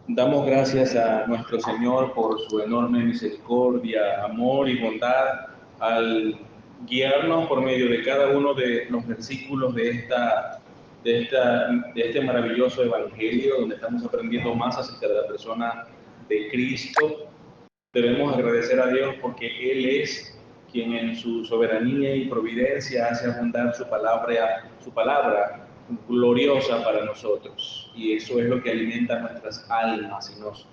Damos gracias a nuestro Señor por su enorme misericordia, amor y bondad al guiarnos por medio de cada uno de los versículos de este maravilloso evangelio, donde estamos aprendiendo más acerca de la persona de Cristo. Debemos agradecer a Dios porque Él es quien en su soberanía y providencia hace abundar su palabra gloriosa para nosotros. Y eso es lo que alimenta nuestras almas y nos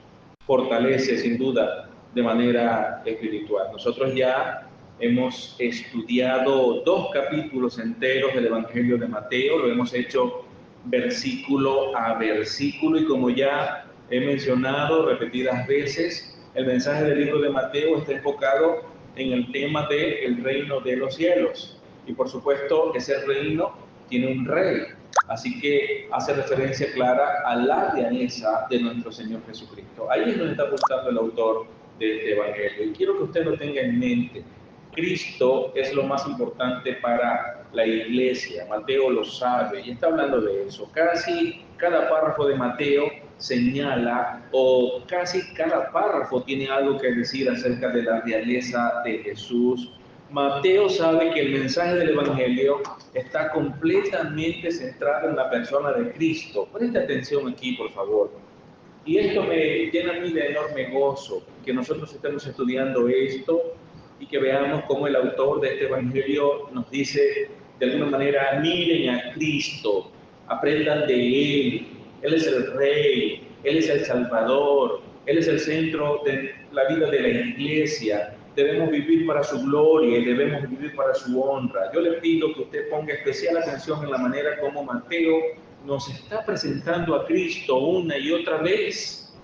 fortalece sin duda de manera espiritual. Nosotros ya hemos estudiado 2 capítulos enteros del Evangelio de Mateo, lo hemos hecho versículo a versículo y como ya he mencionado repetidas veces, el mensaje del libro de Mateo está enfocado en el tema del reino de los cielos. Y por supuesto, ese reino tiene un rey. Así que hace referencia clara a la realeza de nuestro Señor Jesucristo. Ahí es donde está apuntando el autor de este evangelio. Y quiero que usted lo tenga en mente. Cristo es lo más importante para la iglesia. Mateo lo sabe y está hablando de eso. Casi cada párrafo de Mateo señala o casi cada párrafo tiene algo que decir acerca de la realeza de Jesús. Mateo sabe que el mensaje del Evangelio está completamente centrado en la persona de Cristo. Preste atención aquí, por favor. Y esto me llena a mí de enorme gozo, que nosotros estemos estudiando esto y que veamos cómo el autor de este Evangelio nos dice de alguna manera, miren a Cristo, aprendan de Él. Él es el Rey, Él es el Salvador, Él es el centro de la vida de la iglesia. Debemos vivir para su gloria y debemos vivir para su honra. Yo le pido que usted ponga especial atención en la manera como Mateo nos está presentando a Cristo una y otra vez.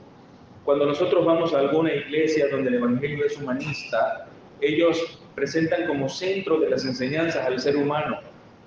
Cuando nosotros vamos a alguna iglesia donde el evangelio es humanista, ellos presentan como centro de las enseñanzas al ser humano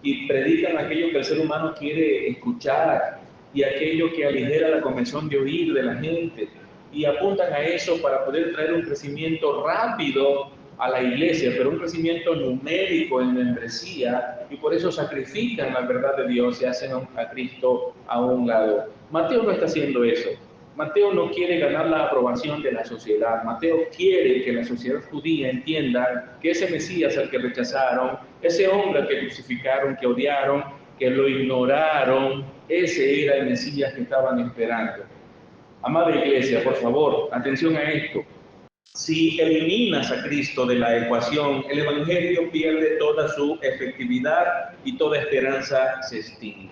y predican aquello que el ser humano quiere escuchar y aquello que aligera la convención de oír de la gente y apuntan a eso para poder traer un crecimiento rápido a la iglesia, pero un crecimiento numérico en membresía, y por eso sacrifican la verdad de Dios y hacen a Cristo a un lado. Mateo no está haciendo eso. Mateo no quiere ganar la aprobación de la sociedad. Mateo quiere que la sociedad judía entienda que ese Mesías al que rechazaron, ese hombre al que crucificaron, que odiaron, que lo ignoraron, ese era el Mesías que estaban esperando. Amada iglesia, por favor, atención a esto. Si eliminas a Cristo de la ecuación, el Evangelio pierde toda su efectividad y toda esperanza se extingue.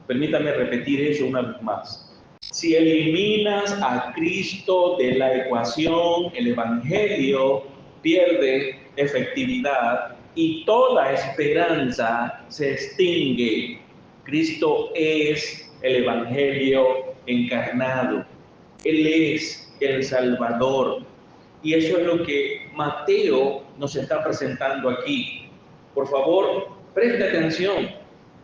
Permítame repetir eso una vez más. Si eliminas a Cristo de la ecuación, el Evangelio pierde efectividad y toda esperanza se extingue. Cristo es el Evangelio encarnado. Él es el Salvador. Y eso es lo que Mateo nos está presentando aquí. Por favor, preste atención.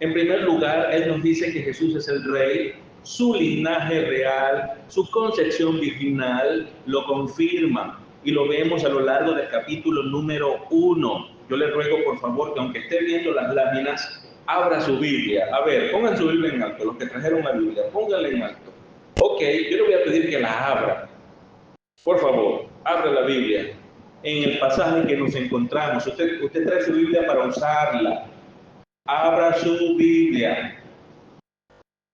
En primer lugar, él nos dice que Jesús es el Rey, su linaje real, su concepción virginal lo confirma. Y lo vemos a lo largo del capítulo número 1. Yo le ruego, por favor, que aunque esté viendo las láminas, abra su Biblia. A ver, pongan su Biblia en alto, los que trajeron la Biblia, pónganla en alto. Ok, yo le voy a pedir que la abra. Por favor, abra la Biblia. En el pasaje que nos encontramos, usted trae su Biblia para usarla. Abra su Biblia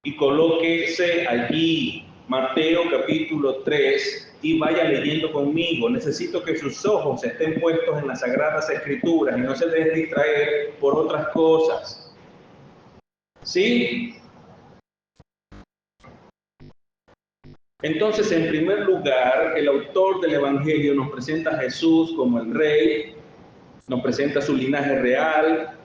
y colóquese allí, Mateo capítulo 3, y vaya leyendo conmigo. Necesito que sus ojos estén puestos en las Sagradas Escrituras y no se dejen distraer por otras cosas. ¿Sí? Entonces, en primer lugar, el autor del Evangelio nos presenta a Jesús como el Rey, nos presenta su linaje real,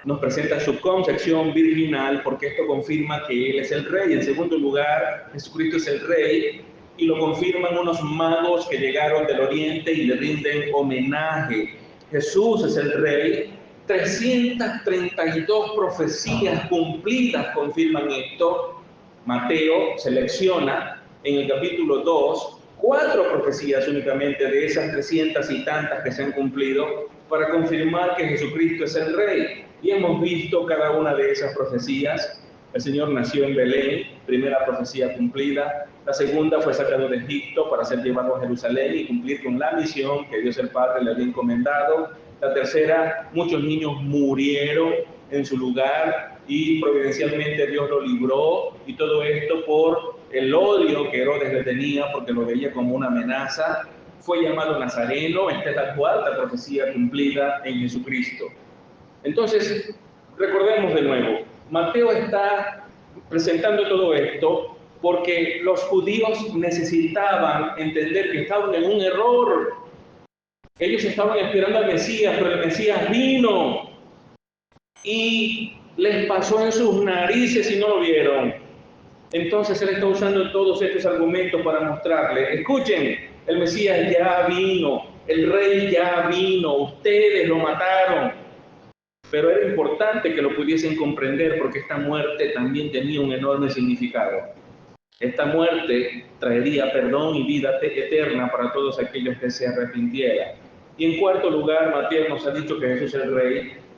nos presenta su concepción virginal, porque esto confirma que Él es el Rey. En segundo lugar, Jesucristo es el Rey, y lo confirman unos magos que llegaron del Oriente y le rinden homenaje. Jesús es el Rey. 332 profecías cumplidas confirman esto. Mateo selecciona en el capítulo 2 4 profecías únicamente de esas 300 y tantas que se han cumplido para confirmar que Jesucristo es el Rey. Y hemos visto cada una de esas profecías El Señor nació en Belén, primera profecía cumplida. La segunda fue sacado de Egipto para ser llevado a Jerusalén y cumplir con la misión que Dios el Padre le había encomendado. La tercera, muchos niños murieron en su lugar y providencialmente Dios lo libró, y todo esto por el odio que Herodes le tenía porque lo veía como una amenaza. Fue llamado Nazareno. Esta es la cuarta profecía cumplida en Jesucristo. Entonces, recordemos de nuevo, Mateo está presentando todo esto porque los judíos necesitaban entender que estaban en un error. Ellos estaban esperando al Mesías, pero el Mesías vino y les pasó en sus narices y no lo vieron. Entonces él está usando todos estos argumentos para mostrarles: escuchen, el Mesías ya vino, el Rey ya vino, ustedes lo mataron. Pero era importante que lo pudiesen comprender porque esta muerte también tenía un enorme significado. Esta muerte traería perdón y vida eterna para todos aquellos que se arrepintieran. Y en cuarto lugar, Mateo nos ha dicho que Jesús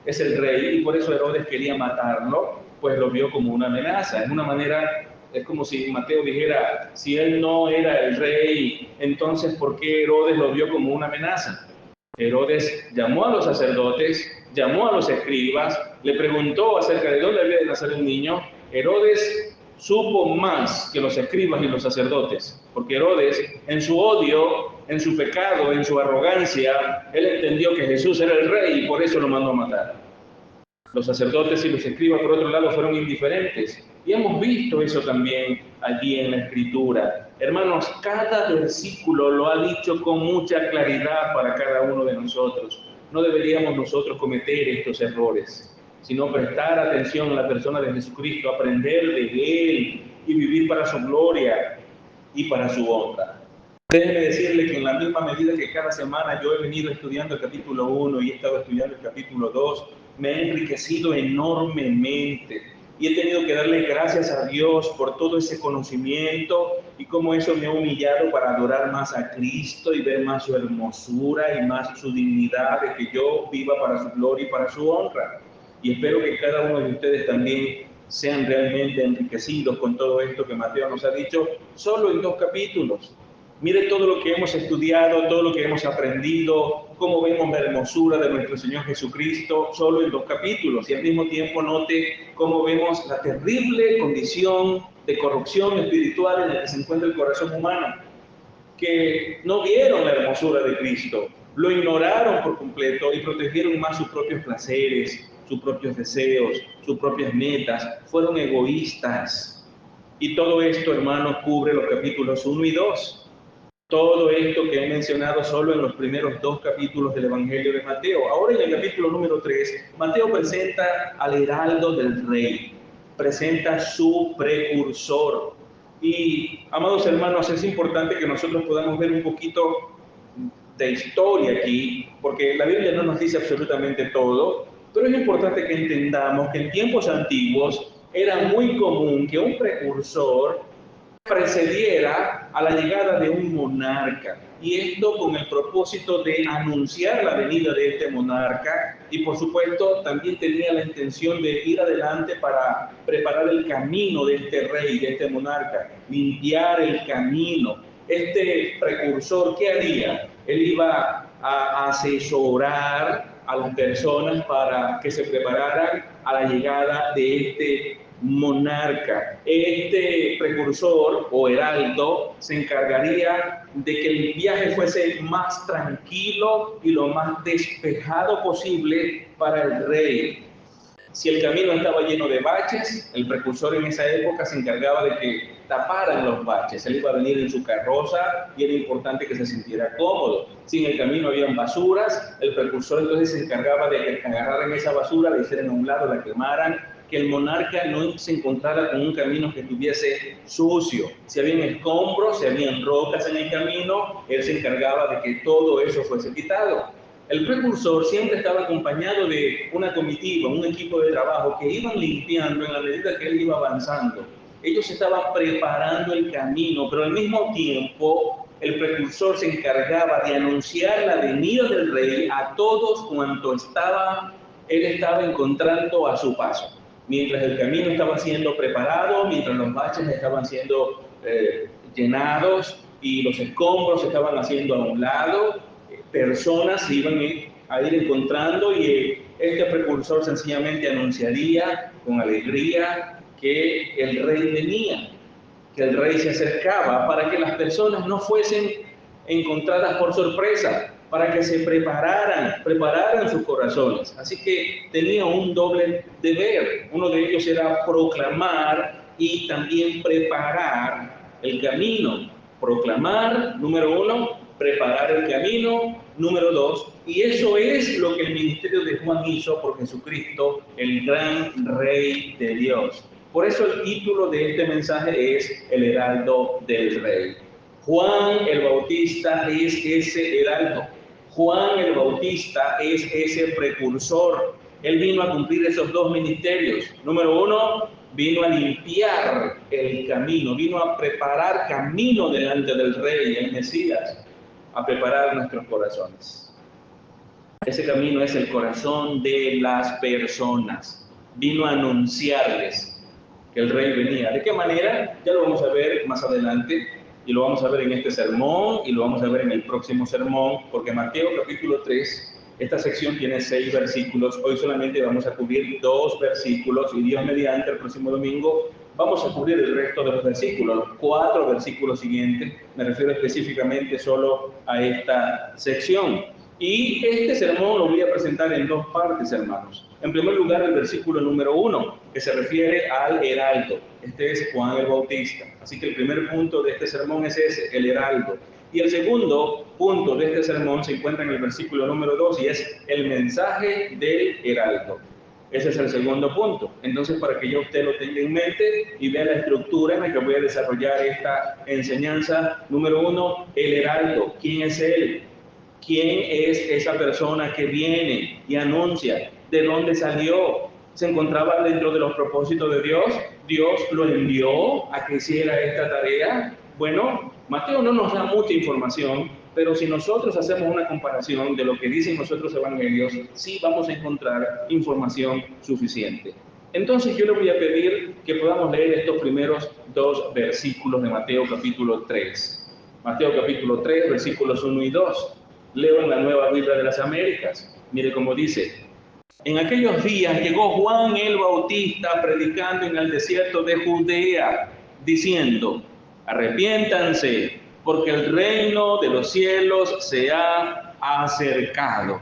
es el rey, y por eso Herodes quería matarlo, pues lo vio como una amenaza. Es una manera, es como si Mateo dijera: si él no era el rey, entonces ¿por qué Herodes lo vio como una amenaza? Herodes llamó a los sacerdotes, llamó a los escribas, le preguntó acerca de dónde había de nacer un niño. Herodes supo más que los escribas y los sacerdotes, porque Herodes, en su odio, en su pecado, en su arrogancia, él entendió que Jesús era el rey y por eso lo mandó a matar. Los sacerdotes y los escribas, por otro lado, fueron indiferentes. Y hemos visto eso también allí en la Escritura. Hermanos, cada versículo lo ha dicho con mucha claridad para cada uno de nosotros. No deberíamos nosotros cometer estos errores, sino prestar atención a la persona de Jesucristo, aprender de Él y vivir para su gloria y para su honra. Déjeme decirle que en la misma medida que cada semana yo he venido estudiando el capítulo 1 y he estado estudiando el capítulo 2, me he enriquecido enormemente y he tenido que darle gracias a Dios por todo ese conocimiento y cómo eso me ha humillado para adorar más a Cristo y ver más su hermosura y más su dignidad, de que yo viva para su gloria y para su honra. Y espero que cada uno de ustedes también sean realmente enriquecidos con todo esto que Mateo nos ha dicho solo en 2 capítulos. Mire todo lo que hemos estudiado, todo lo que hemos aprendido, cómo vemos la hermosura de nuestro Señor Jesucristo solo en 2 capítulos. Y al mismo tiempo note cómo vemos la terrible condición de corrupción espiritual en la que se encuentra el corazón humano, que no vieron la hermosura de Cristo, lo ignoraron por completo y protegieron más sus propios placeres, sus propios deseos, sus propias metas, fueron egoístas. Y todo esto, hermanos, cubre los capítulos 1 y 2. Todo esto que he mencionado solo en los primeros 2 capítulos del Evangelio de Mateo. Ahora en el capítulo número 3, Mateo presenta al heraldo del rey, presenta su precursor. Y, amados hermanos, es importante que nosotros podamos ver un poquito de historia aquí, porque la Biblia no nos dice absolutamente todo, pero es importante que entendamos que en tiempos antiguos era muy común que un precursor precediera a la llegada de un monarca, y esto con el propósito de anunciar la venida de este monarca, y por supuesto también tenía la intención de ir adelante para preparar el camino de este rey, de este monarca, limpiar el camino. Este precursor, ¿qué haría? Él iba a asesorar a las personas para que se prepararan a la llegada de este monarca. Este precursor o heraldo se encargaría de que el viaje fuese más tranquilo y lo más despejado posible para el rey. Si el camino estaba lleno de baches, el precursor en esa época se encargaba de que taparan los baches. Él iba a venir en su carroza y era importante que se sintiera cómodo. Si en el camino habían basuras, el precursor entonces se encargaba de que agarraran esa basura, la hicieran a un lado, la quemaran, que el monarca no se encontrara con un camino que estuviese sucio. Si habían escombros, si habían rocas en el camino, él se encargaba de que todo eso fuese quitado. El precursor siempre estaba acompañado de una comitiva, un equipo de trabajo que iban limpiando en la medida que él iba avanzando. Ellos estaban preparando el camino, pero al mismo tiempo el precursor se encargaba de anunciar la venida del rey a todos cuanto él estaba encontrando a su paso. mientras el camino estaba siendo preparado, mientras los baches estaban siendo llenados y los escombros se estaban haciendo a un lado, personas se iban a ir encontrando y este precursor sencillamente anunciaría con alegría que el rey venía, que el rey se acercaba, para que las personas no fuesen encontradas por sorpresa, para que se prepararan sus corazones. Así que tenía un doble deber. Uno de ellos era proclamar y también preparar el camino. Proclamar, número uno, preparar el camino, número dos, y eso es lo que el ministerio de Juan hizo por Jesucristo, el gran Rey de Dios. Por eso el título de este mensaje es El Heraldo del Rey. Juan el Bautista es ese heraldo. Juan el Bautista es ese precursor. Él vino a cumplir esos dos ministerios. Número uno, vino a limpiar el camino, vino a preparar camino delante del Rey, el Mesías, a preparar nuestros corazones. Ese camino es el corazón de las personas. Vino a anunciarles que el Rey venía. ¿De qué manera? Ya lo vamos a ver más adelante, y lo vamos a ver en este sermón, y lo vamos a ver en el próximo sermón, porque Mateo capítulo 3, esta sección tiene 6 versículos. Hoy solamente vamos a cubrir 2 versículos, y Dios mediante el próximo domingo vamos a cubrir el resto de los versículos, los 4 versículos siguientes. Me refiero específicamente solo a esta sección. Y este sermón lo voy a presentar en 2 partes, hermanos. En primer lugar, el versículo número 1, que se refiere al heraldo. Este es Juan el Bautista. Así que el primer punto de este sermón es ese, el heraldo. Y el segundo punto de este sermón se encuentra en el versículo número 2 y es el mensaje del heraldo. Ese es el segundo punto. Entonces, para que ya usted lo tenga en mente y vea la estructura en la que voy a desarrollar esta enseñanza. Número 1, el heraldo. ¿Quién es él? ¿Quién es esa persona que viene y anuncia? ¿De dónde salió? ¿Se encontraba dentro de los propósitos de Dios? ¿Dios lo envió a que hiciera esta tarea? Bueno, Mateo no nos da mucha información, pero si nosotros hacemos una comparación de lo que dicen los otros evangelios, sí vamos a encontrar información suficiente. Entonces yo le voy a pedir que podamos leer estos primeros 2 versículos de Mateo capítulo 3. Mateo capítulo 3, versículos 1 y 2. Leo en la Nueva Biblia de las Américas. Mire cómo dice: en aquellos días llegó Juan el Bautista predicando en el desierto de Judea, diciendo: arrepiéntanse, porque el reino de los cielos se ha acercado.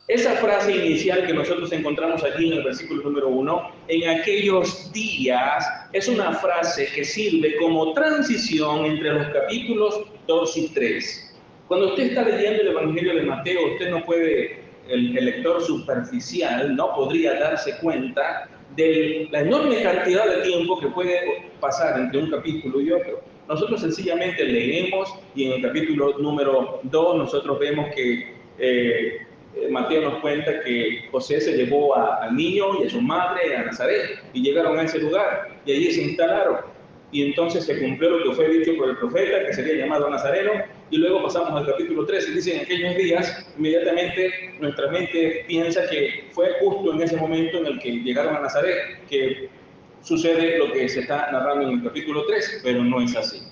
Esa frase inicial que nosotros encontramos aquí en el versículo número 1, en aquellos días, es una frase que sirve como transición entre los capítulos 2 y 3. Cuando usted está leyendo el Evangelio de Mateo, usted no puede, el lector superficial no podría darse cuenta de la enorme cantidad de tiempo que puede pasar entre un capítulo y otro. Nosotros sencillamente leemos y en el capítulo número 2 nosotros vemos que Mateo nos cuenta que José se llevó al niño y a su madre a Nazaret y llegaron a ese lugar y allí se instalaron. Y entonces se cumplió lo que fue dicho por el profeta, que sería llamado Nazareno, y luego pasamos al capítulo 3 y dice: en aquellos días, inmediatamente nuestra mente piensa que fue justo en ese momento en el que llegaron a Nazaret que sucede lo que se está narrando en el capítulo 3, pero no es así.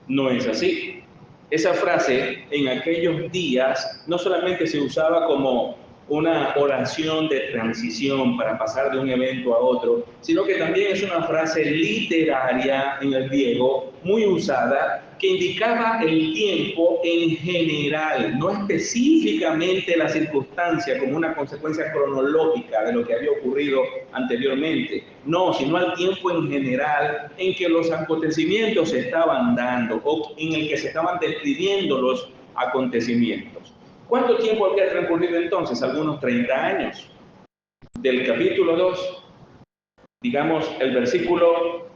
No es así. Esa frase, en aquellos días, no solamente se usaba como una oración de transición para pasar de un evento a otro, sino que también es una frase literaria en el griego, muy usada, que indicaba el tiempo en general, no específicamente la circunstancia como una consecuencia cronológica de lo que había ocurrido anteriormente, no, sino al tiempo en general en que los acontecimientos se estaban dando o en el que se estaban describiendo los acontecimientos. ¿Cuánto tiempo había transcurrido entonces? Algunos 30 años. Del capítulo 2, digamos el versículo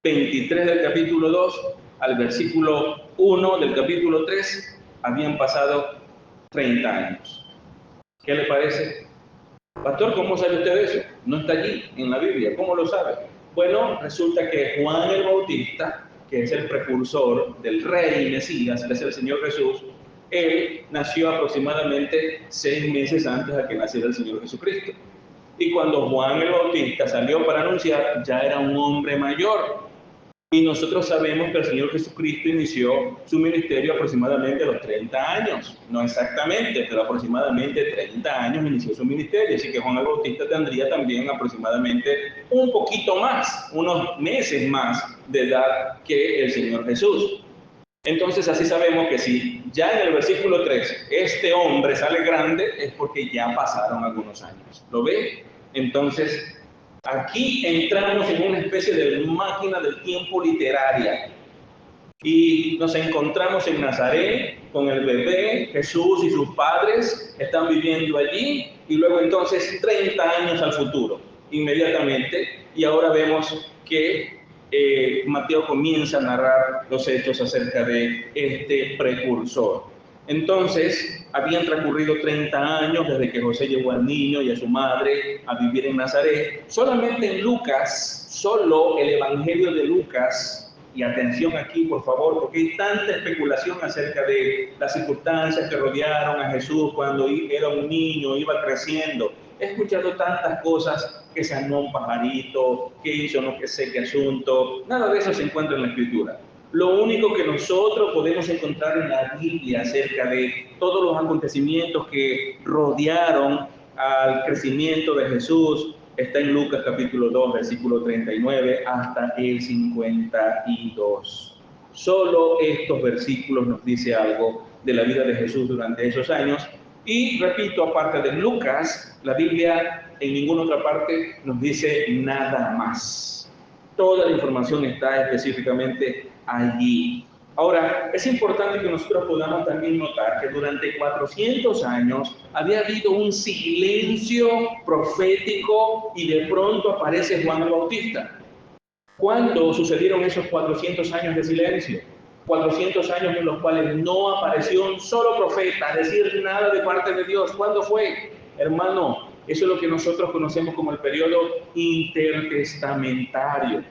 23 del capítulo 2 al versículo 1 del capítulo 3, habían pasado 30 años. ¿Qué le parece? Pastor, ¿cómo sabe usted eso? No está allí en la Biblia. ¿Cómo lo sabe? Bueno, resulta que Juan el Bautista, que es el precursor del Rey Mesías, que es el Señor Jesús, él nació aproximadamente 6 meses antes de que naciera el Señor Jesucristo. Y cuando Juan el Bautista salió para anunciar, ya era un hombre mayor. Y nosotros sabemos que el Señor Jesucristo inició su ministerio aproximadamente a los 30 años. No exactamente, pero aproximadamente 30 años inició su ministerio. Así que Juan el Bautista tendría también aproximadamente un poquito más, unos meses más de edad que el Señor Jesús. Entonces así sabemos que si ya en el versículo 3 este hombre sale grande, es porque ya pasaron algunos años. ¿Lo ve? Entonces aquí entramos en una especie de máquina del tiempo literaria y nos encontramos en Nazaret con el bebé, Jesús y sus padres están viviendo allí, y luego entonces 30 años al futuro, inmediatamente, y ahora vemos que Mateo comienza a narrar los hechos acerca de este precursor. Entonces, habían transcurrido 30 años desde que José llevó al niño y a su madre a vivir en Nazaret. Solamente en Lucas, solo el Evangelio de Lucas, y atención aquí por favor, porque hay tanta especulación acerca de las circunstancias que rodearon a Jesús cuando era un niño, iba creciendo. He escuchado tantas cosas, que sanó un pajarito, que hizo no que sé qué asunto. Nada de eso se encuentra en la Escritura. Lo único que nosotros podemos encontrar en la Biblia acerca de todos los acontecimientos que rodearon al crecimiento de Jesús está en Lucas capítulo 2, versículo 39 hasta el 52. Solo estos versículos nos dice algo de la vida de Jesús durante esos años. Y repito, aparte de Lucas, la Biblia en ninguna otra parte nos dice nada más. Toda la información está específicamente allí. Ahora, es importante que nosotros podamos también notar que durante 400 años había habido un silencio profético y de pronto aparece Juan el Bautista. ¿Cuándo sucedieron esos 400 años de silencio? 400 años en los cuales no apareció un solo profeta, decir nada de parte de Dios. ¿Cuándo fue? Hermano, eso es lo que nosotros conocemos como el periodo intertestamentario.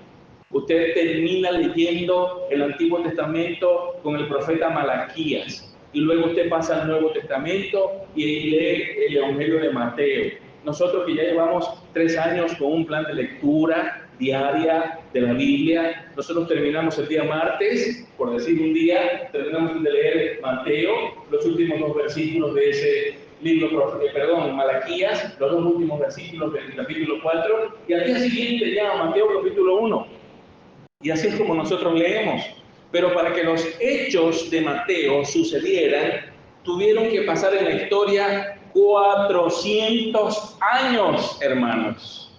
Usted termina leyendo el Antiguo Testamento con el profeta Malaquías y luego usted pasa al Nuevo Testamento y lee el Evangelio de Mateo. Nosotros que ya llevamos 3 años con un plan de lectura diaria de la Biblia, nosotros terminamos el día martes, por decir un día, terminamos de leer Mateo, los últimos 2 versículos de ese libro, Malaquías, los 2 últimos versículos del capítulo 4, y al día siguiente ya Mateo capítulo 1. Y así es como nosotros leemos. Pero para que los hechos de Mateo sucedieran, tuvieron que pasar en la historia 400 años, hermanos.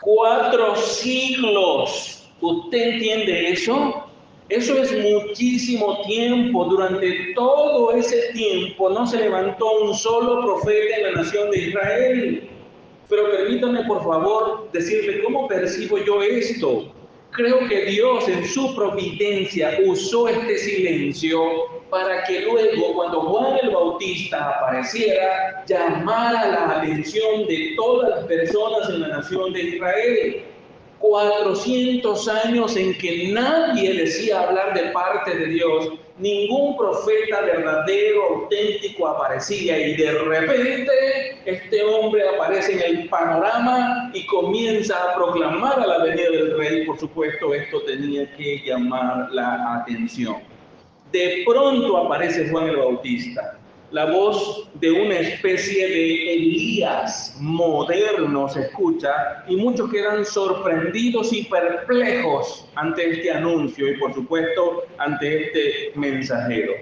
4 siglos. ¿Usted entiende eso? Eso es muchísimo tiempo. Durante todo ese tiempo no se levantó un solo profeta en la nación de Israel. Pero permítame, por favor, decirle cómo percibo yo esto. Creo que Dios en su providencia usó este silencio para que luego, cuando Juan el Bautista apareciera, llamara la atención de todas las personas en la nación de Israel. 400 años en que nadie decía hablar de parte de Dios, ningún profeta verdadero, auténtico aparecía, y de repente este hombre aparece en el panorama y comienza a proclamar a la venida del rey. Por supuesto, esto tenía que llamar la atención. De pronto aparece Juan el Bautista, la voz de una especie de Elías moderno se escucha, y muchos quedan sorprendidos y perplejos ante este anuncio y por supuesto ante este mensajero.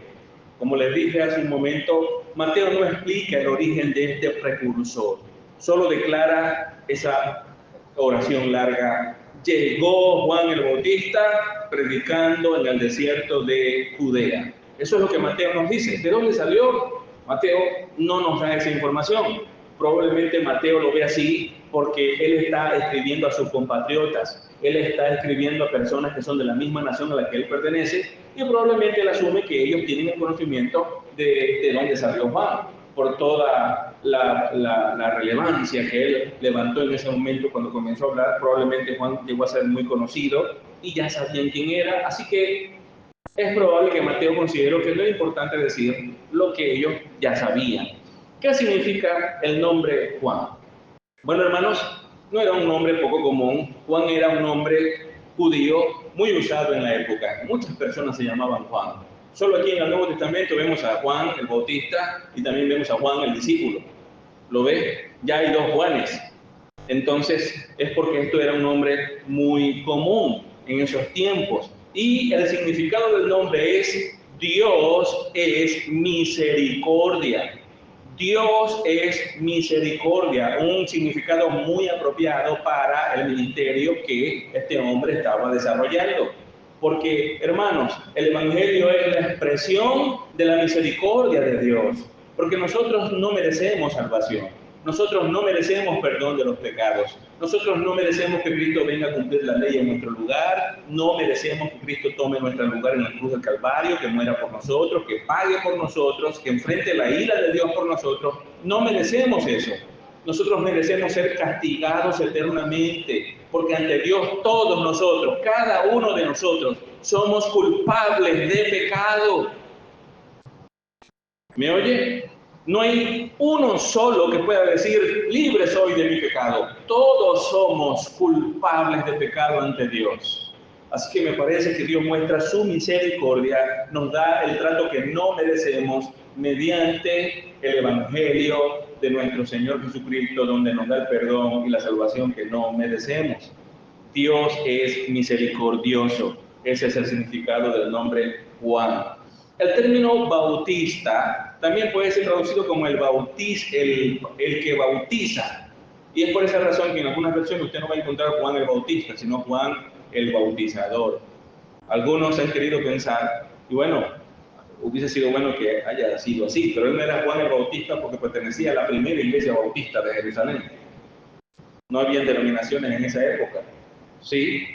Como les dije hace un momento, Mateo no explica el origen de este precursor, solo declara esa oración larga: llegó Juan el Bautista predicando en el desierto de Judea. Eso es lo que Mateo nos dice. ¿De dónde salió? Mateo no nos da esa información. Probablemente Mateo lo ve así porque él está escribiendo a sus compatriotas, él está escribiendo a personas que son de la misma nación a la que él pertenece, y probablemente él asume que ellos tienen el conocimiento de dónde salió Juan, por toda la relevancia que él levantó en ese momento cuando comenzó a hablar. Probablemente Juan llegó a ser muy conocido y ya sabían quién era, así que es probable que Mateo consideró que no era importante decir lo que ellos ya sabían. ¿Qué significa el nombre Juan? Bueno, hermanos, no era un nombre poco común. Juan era un nombre judío muy usado en la época. Muchas personas se llamaban Juan. Solo aquí en el Nuevo Testamento vemos a Juan el Bautista y también vemos a Juan el discípulo. ¿Lo ve? Ya hay dos Juanes. Entonces es porque esto era un nombre muy común en esos tiempos. Y el significado del nombre es Dios es misericordia. Dios es misericordia, un significado muy apropiado para el ministerio que este hombre estaba desarrollando. Porque, hermanos, el Evangelio es la expresión de la misericordia de Dios. Porque nosotros no merecemos salvación. Nosotros no merecemos perdón de los pecados. Nosotros no merecemos que Cristo venga a cumplir la ley en nuestro lugar. No merecemos que Cristo tome nuestro lugar en la cruz del Calvario, que muera por nosotros, que pague por nosotros, que enfrente la ira de Dios por nosotros. No merecemos eso. Nosotros merecemos ser castigados eternamente, porque ante Dios todos nosotros, cada uno de nosotros, somos culpables de pecado. ¿Me oye? No hay uno solo que pueda decir, libre soy de mi pecado. Todos somos culpables de pecado ante Dios. Así que me parece que Dios muestra su misericordia, nos da el trato que no merecemos mediante el Evangelio de nuestro Señor Jesucristo, donde nos da el perdón y la salvación que no merecemos. Dios es misericordioso. Ese es el significado del nombre Juan. El término bautista también puede ser traducido como el que bautiza. Y es por esa razón que en algunas versiones usted no va a encontrar Juan el Bautista, sino Juan el Bautizador. Algunos han querido pensar, y bueno, hubiese sido bueno que haya sido así, pero él no era Juan el Bautista porque pertenecía a la primera iglesia bautista de Jerusalén. No había denominaciones en esa época. Sí,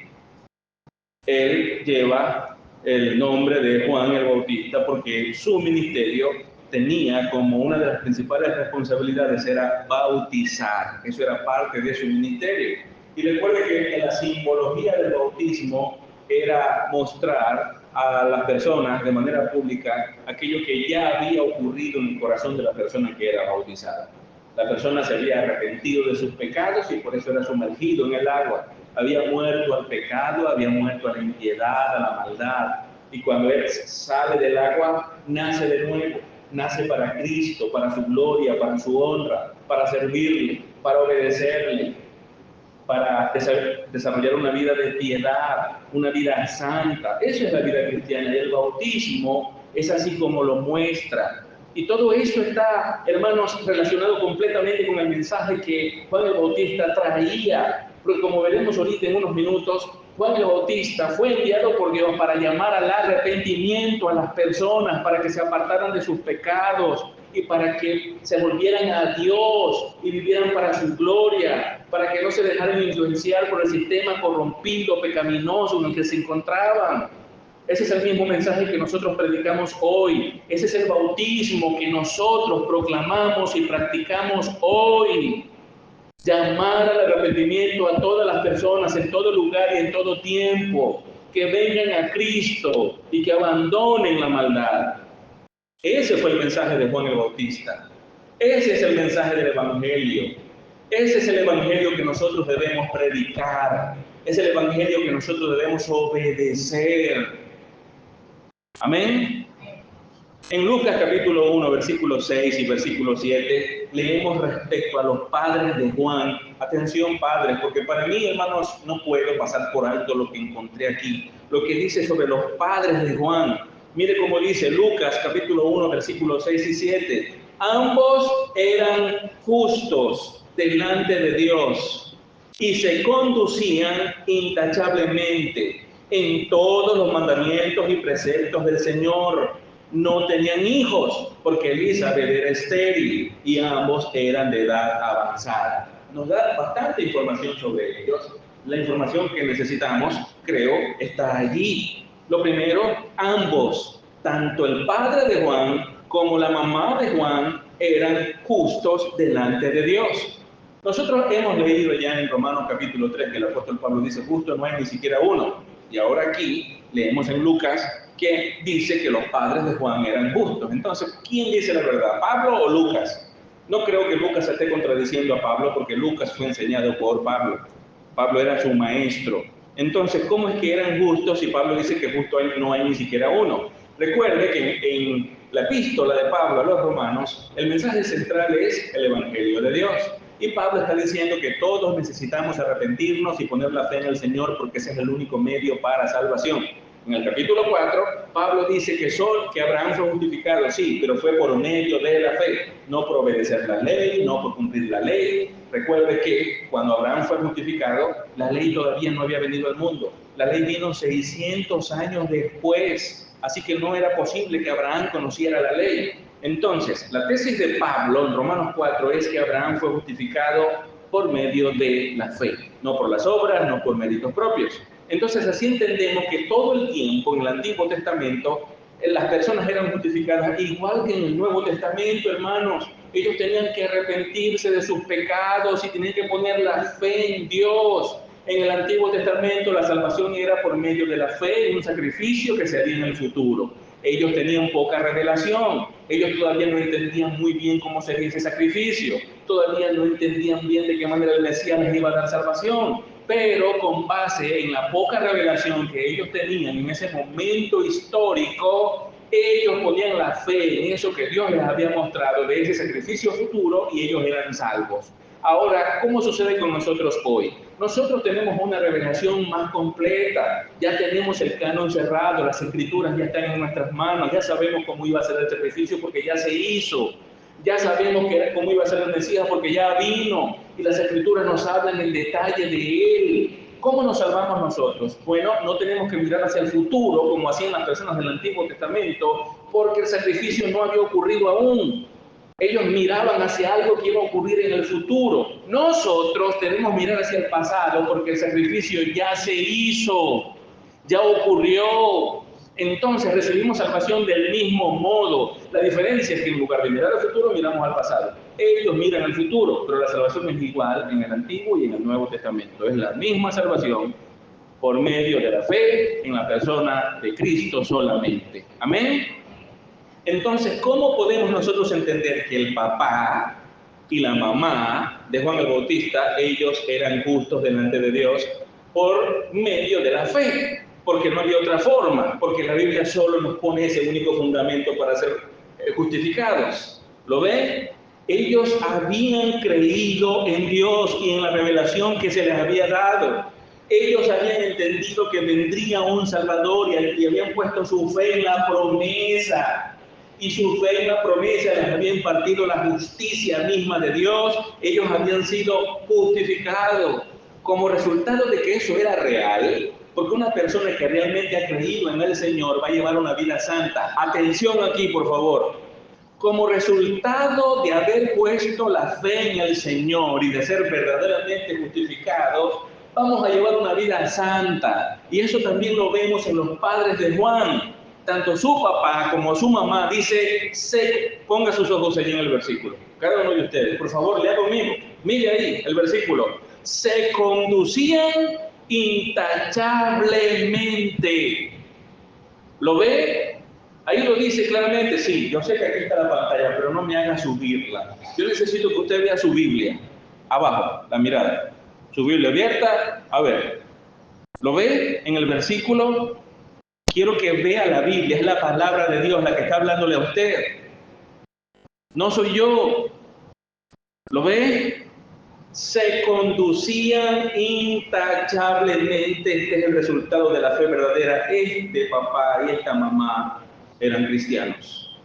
él lleva el nombre de Juan el Bautista porque su ministerio tenía como una de las principales responsabilidades era bautizar. Eso era parte de su ministerio. Y recuerde que la simbología del bautismo era mostrar a las personas de manera pública aquello que ya había ocurrido en el corazón de la persona que era bautizada. La persona se había arrepentido de sus pecados y por eso era sumergido en el agua. Había muerto al pecado, había muerto a la impiedad, a la maldad. Y cuando él sale del agua, nace de nuevo. Nace para Cristo, para su gloria, para su honra, para servirle, para obedecerle, para desarrollar una vida de piedad, una vida santa. Esa es la vida cristiana y el bautismo es así como lo muestra. Y todo eso está, hermanos, relacionado completamente con el mensaje que Juan el Bautista traía. Porque como veremos ahorita en unos minutos, Juan el Bautista fue enviado por Dios para llamar al arrepentimiento a las personas, para que se apartaran de sus pecados y para que se volvieran a Dios y vivieran para su gloria, para que no se dejaran influenciar por el sistema corrompido, pecaminoso en el que se encontraban. Ese es el mismo mensaje que nosotros predicamos hoy. Ese es el bautismo que nosotros proclamamos y practicamos hoy. Llamar al arrepentimiento a todas las personas en todo lugar y en todo tiempo, que vengan a Cristo y que abandonen la maldad. Ese fue el mensaje de Juan el Bautista. Ese es el mensaje del Evangelio. Ese es el Evangelio que nosotros debemos predicar. Es el Evangelio que nosotros debemos obedecer. Amén. En Lucas capítulo 1, versículo 6 y versículo 7, leemos respecto a los padres de Juan. Atención, padres, porque para mí, hermanos, no puedo pasar por alto lo que encontré aquí. Lo que dice sobre los padres de Juan. Mire cómo dice Lucas capítulo 1, versículos 6 y 7. Ambos eran justos delante de Dios y se conducían intachablemente en todos los mandamientos y preceptos del Señor. No tenían hijos porque Elizabeth era estéril y ambos eran de edad avanzada. Nos da bastante información sobre ellos. La información que necesitamos, creo, está allí. Lo primero, ambos, tanto el padre de Juan como la mamá de Juan, eran justos delante de Dios. Nosotros hemos leído ya en Romanos capítulo 3 que el apóstol Pablo dice, justo no hay ni siquiera uno. Y ahora aquí leemos en Lucas que dice que los padres de Juan eran justos. Entonces, ¿quién dice la verdad, Pablo o Lucas? No creo que Lucas esté contradiciendo a Pablo porque Lucas fue enseñado por Pablo. Pablo era su maestro. Entonces, ¿cómo es que eran justos si Pablo dice que justo no hay ni siquiera uno? Recuerde que en la epístola de Pablo a los romanos, el mensaje central es el Evangelio de Dios. Y Pablo está diciendo que todos necesitamos arrepentirnos y poner la fe en el Señor porque ese es el único medio para salvación. En el capítulo 4, Pablo dice que Abraham fue justificado, sí, pero fue por medio de la fe, no por obedecer la ley, no por cumplir la ley. Recuerde que cuando Abraham fue justificado, la ley todavía no había venido al mundo. La ley vino 600 años después, así que no era posible que Abraham conociera la ley. Entonces, la tesis de Pablo en Romanos 4 es que Abraham fue justificado por medio de la fe, no por las obras, no por méritos propios. Entonces, así entendemos que todo el tiempo en el Antiguo Testamento las personas eran justificadas igual que en el Nuevo Testamento, hermanos. Ellos tenían que arrepentirse de sus pecados y tenían que poner la fe en Dios. En el Antiguo Testamento la salvación era por medio de la fe en un sacrificio que se haría en el futuro. Ellos tenían poca revelación, ellos todavía no entendían muy bien cómo sería ese sacrificio, todavía no entendían bien de qué manera el Mesías les iba a dar salvación, pero con base en la poca revelación que ellos tenían en ese momento histórico, ellos ponían la fe en eso que Dios les había mostrado de ese sacrificio futuro y ellos eran salvos. Ahora, ¿cómo sucede con nosotros hoy? Nosotros tenemos una revelación más completa, ya tenemos el canon cerrado, las escrituras ya están en nuestras manos, ya sabemos cómo iba a ser el sacrificio porque ya se hizo, ya sabemos cómo iba a ser el Mesías porque ya vino y las escrituras nos hablan en detalle de él. ¿Cómo nos salvamos nosotros? Bueno, no tenemos que mirar hacia el futuro como hacían las personas del Antiguo Testamento porque el sacrificio no había ocurrido aún. Ellos miraban hacia algo que iba a ocurrir en el futuro. Nosotros tenemos que mirar hacia el pasado porque el sacrificio ya se hizo, ya ocurrió. Entonces recibimos salvación del mismo modo. La diferencia es que en lugar de mirar al futuro, miramos al pasado. Ellos miran al futuro, pero la salvación es igual en el Antiguo y en el Nuevo Testamento. Es la misma salvación por medio de la fe en la persona de Cristo solamente. Amén. Entonces, ¿cómo podemos nosotros entender que el papá y la mamá de Juan el Bautista, ellos eran justos delante de Dios por medio de la fe? Porque no había otra forma, porque la Biblia solo nos pone ese único fundamento para ser justificados. ¿Lo ven? Ellos habían creído en Dios y en la revelación que se les había dado. Ellos habían entendido que vendría un Salvador y habían puesto su fe en la promesa. Y su fe en la promesa les había impartido la justicia misma de Dios. Ellos habían sido justificados como resultado de que eso era real. Porque una persona que realmente ha creído en el Señor va a llevar una vida santa. Atención aquí, por favor. Como resultado de haber puesto la fe en el Señor y de ser verdaderamente justificados, vamos a llevar una vida santa. Y eso también lo vemos en los padres de Juan. Tanto su papá como su mamá dice, ponga sus ojos allí en el versículo. Cada uno de ustedes, por favor, lea conmigo. Mire ahí el versículo. Se conducían intachablemente. ¿Lo ve? Ahí lo dice claramente, sí, yo sé que aquí está la pantalla, pero no me haga subirla. Yo necesito que usted vea su Biblia, abajo, la mirada. Su Biblia abierta, a ver. ¿Lo ve en el versículo? Quiero que vea la Biblia, es la palabra de Dios la que está hablándole a usted. No soy yo. ¿Lo ve? Se conducían intachablemente. Este es el resultado de la fe verdadera. Este papá y esta mamá eran cristianos.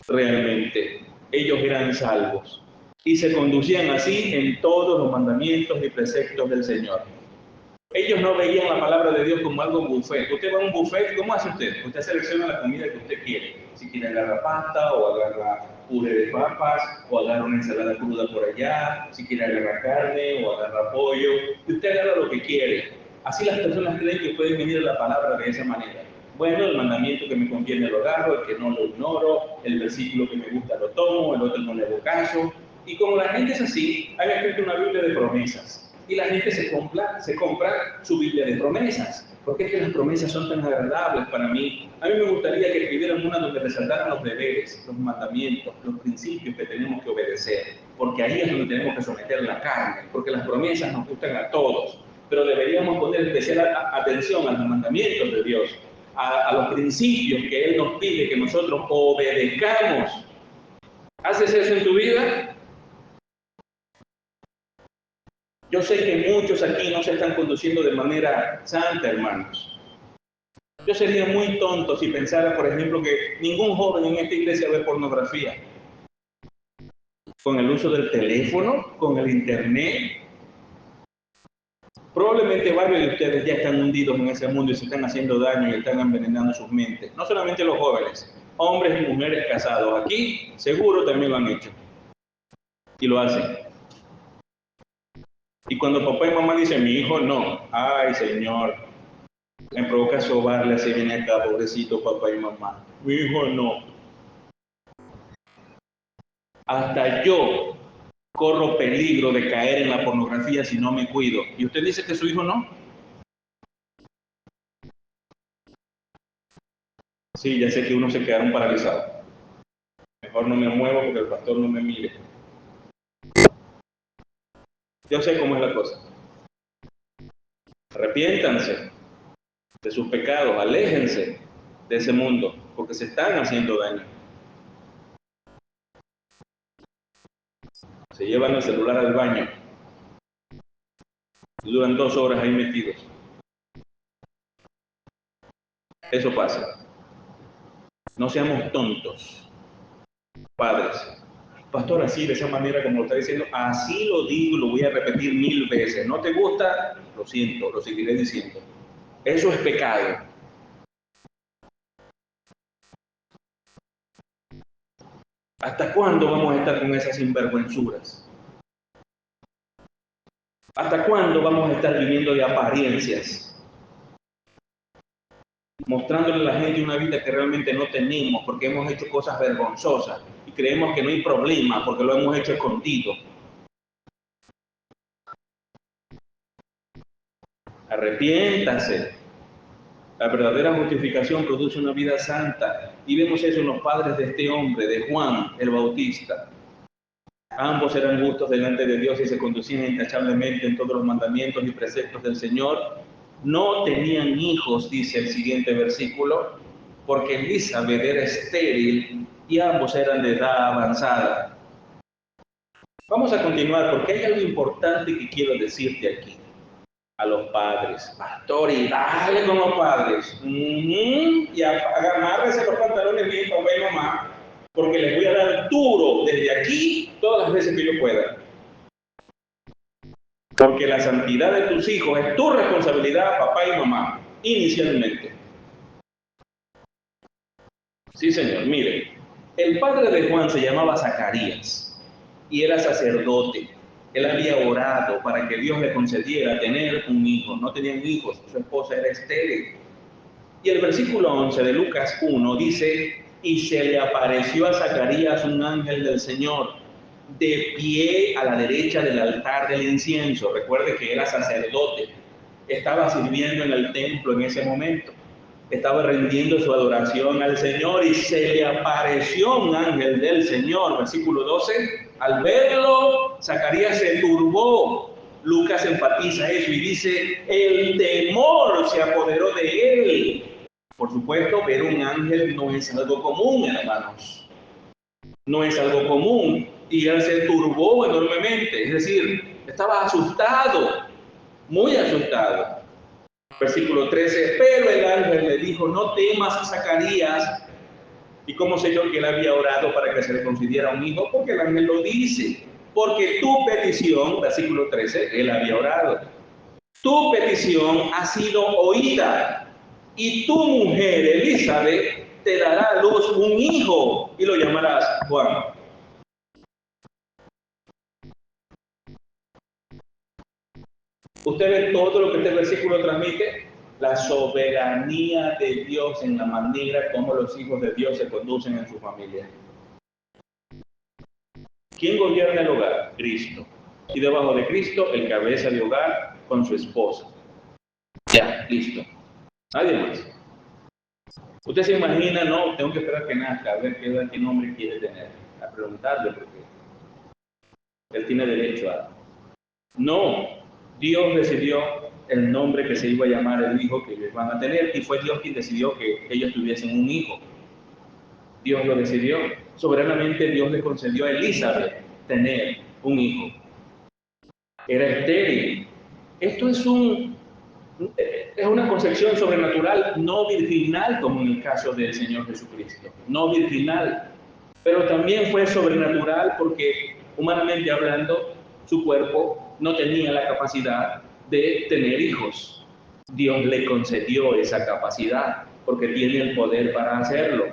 Realmente, ellos eran salvos. Y se conducían así en todos los mandamientos y preceptos del Señor. Ellos no veían la palabra de Dios como algo buffet. Usted va a un buffet, ¿cómo hace usted? Usted selecciona la comida que usted quiere. Si quiere agarra pasta o agarra puré de papas o agarra una ensalada cruda por allá, si quiere agarra carne o agarra pollo, y usted agarra lo que quiere. Así las personas creen que pueden venir a la palabra de esa manera. Bueno, el mandamiento que me conviene lo agarro, el que no lo ignoro, el versículo que me gusta lo tomo, el otro no le hago caso. Y como la gente es así, hay escrito una Biblia de promesas. Y la gente se compra su Biblia de promesas. ¿Por qué es que las promesas son tan agradables para mí? A mí me gustaría que escribieran una donde resaltaran los deberes, los mandamientos, los principios que tenemos que obedecer, porque ahí es donde tenemos que someter la carne, porque las promesas nos gustan a todos, pero deberíamos poner especial atención a los mandamientos de Dios, a los principios que Él nos pide que nosotros obedezcamos. ¿Haces eso en tu vida? Yo sé que muchos aquí no se están conduciendo de manera santa, hermanos. Yo sería muy tonto si pensara, por ejemplo, que ningún joven en esta iglesia ve pornografía. Con el uso del teléfono, con el internet. Probablemente varios de ustedes ya están hundidos en ese mundo y se están haciendo daño y están envenenando sus mentes. No solamente los jóvenes, hombres y mujeres casados. Aquí seguro también lo han hecho. Y lo hacen. Y cuando papá y mamá dicen, mi hijo no, ay Señor, me provoca sobarle así, viene acá, pobrecito papá y mamá. Mi hijo no. Hasta yo corro peligro de caer en la pornografía si no me cuido. ¿Y usted dice que su hijo no? Sí, ya sé que unos se quedaron paralizados. Mejor no me muevo porque el pastor no me mire. Yo sé cómo es la cosa. Arrepiéntanse de sus pecados, aléjense de ese mundo, porque se están haciendo daño. Se llevan el celular al baño y duran 2 horas ahí metidos. Eso pasa. No seamos tontos, padres. Pastor, así, de esa manera como lo está diciendo, así lo digo y lo voy a repetir 1000 veces. ¿No te gusta? Lo siento, lo seguiré diciendo. Eso es pecado. ¿Hasta cuándo vamos a estar con esas sinvergüenzuras? ¿Hasta cuándo vamos a estar viviendo de apariencias? Mostrándole a la gente una vida que realmente no tenemos porque hemos hecho cosas vergonzosas y creemos que no hay problema porque lo hemos hecho escondido. Arrepiéntase. La verdadera justificación produce una vida santa y vemos eso en los padres de este hombre, de Juan el Bautista. Ambos eran justos delante de Dios y se conducían intachablemente en todos los mandamientos y preceptos del Señor. No tenían hijos, dice el siguiente versículo, porque Elizabeth era estéril y ambos eran de edad avanzada. Vamos a continuar porque hay algo importante que quiero decirte aquí. A los padres, pastor, y dale con los padres. Y amárrese los pantalones bien, papá y mamá, porque les voy a dar duro desde aquí todas las veces que yo pueda. Porque la santidad de tus hijos es tu responsabilidad, papá y mamá, inicialmente. Sí, señor, mire, el padre de Juan se llamaba Zacarías y era sacerdote. Él había orado para que Dios le concediera tener un hijo. No tenían hijos, su esposa era estéril. Y el versículo 11 de Lucas 1 dice, y se le apareció a Zacarías un ángel del Señor, de pie a la derecha del altar del incienso. Recuerde que era sacerdote, estaba sirviendo en el templo en ese momento, estaba rendiendo su adoración al Señor y se le apareció un ángel del Señor. Versículo 12, al verlo, Zacarías se turbó. Lucas enfatiza eso y dice, el temor se apoderó de él. Por supuesto, ver un ángel no es algo común, hermanos. No es algo común. Y él se turbó enormemente. Es decir, estaba asustado, muy asustado. Versículo 13, pero el ángel le dijo, no temas, Zacarías. ¿Y cómo sé yo que él había orado para que se le concediera un hijo? Porque el ángel lo dice. Porque tu petición, versículo 13, él había orado. Tu petición ha sido oída y tu mujer, Elizabeth, te dará a luz un hijo y lo llamarás Juan. Usted ve todo lo que este versículo transmite, la soberanía de Dios en la manera como los hijos de Dios se conducen en su familia. ¿Quién gobierna el hogar? Cristo. Y debajo de Cristo, el cabeza de hogar con su esposa. Ya, listo. Nadie más. Usted se imagina, no, tengo que esperar que nazca, a ver qué nombre quiere tener, a preguntarle, porque él tiene derecho a... No, Dios decidió el nombre que se iba a llamar el hijo que ellos van a tener, y fue Dios quien decidió que ellos tuviesen un hijo. Dios lo decidió. Soberanamente Dios le concedió a Elizabeth tener un hijo. Era estéril. Esto es una concepción sobrenatural, no virginal, como en el caso del Señor Jesucristo. No virginal. Pero también fue sobrenatural porque, humanamente hablando, su cuerpo no tenía la capacidad de tener hijos. Dios le concedió esa capacidad porque tiene el poder para hacerlo.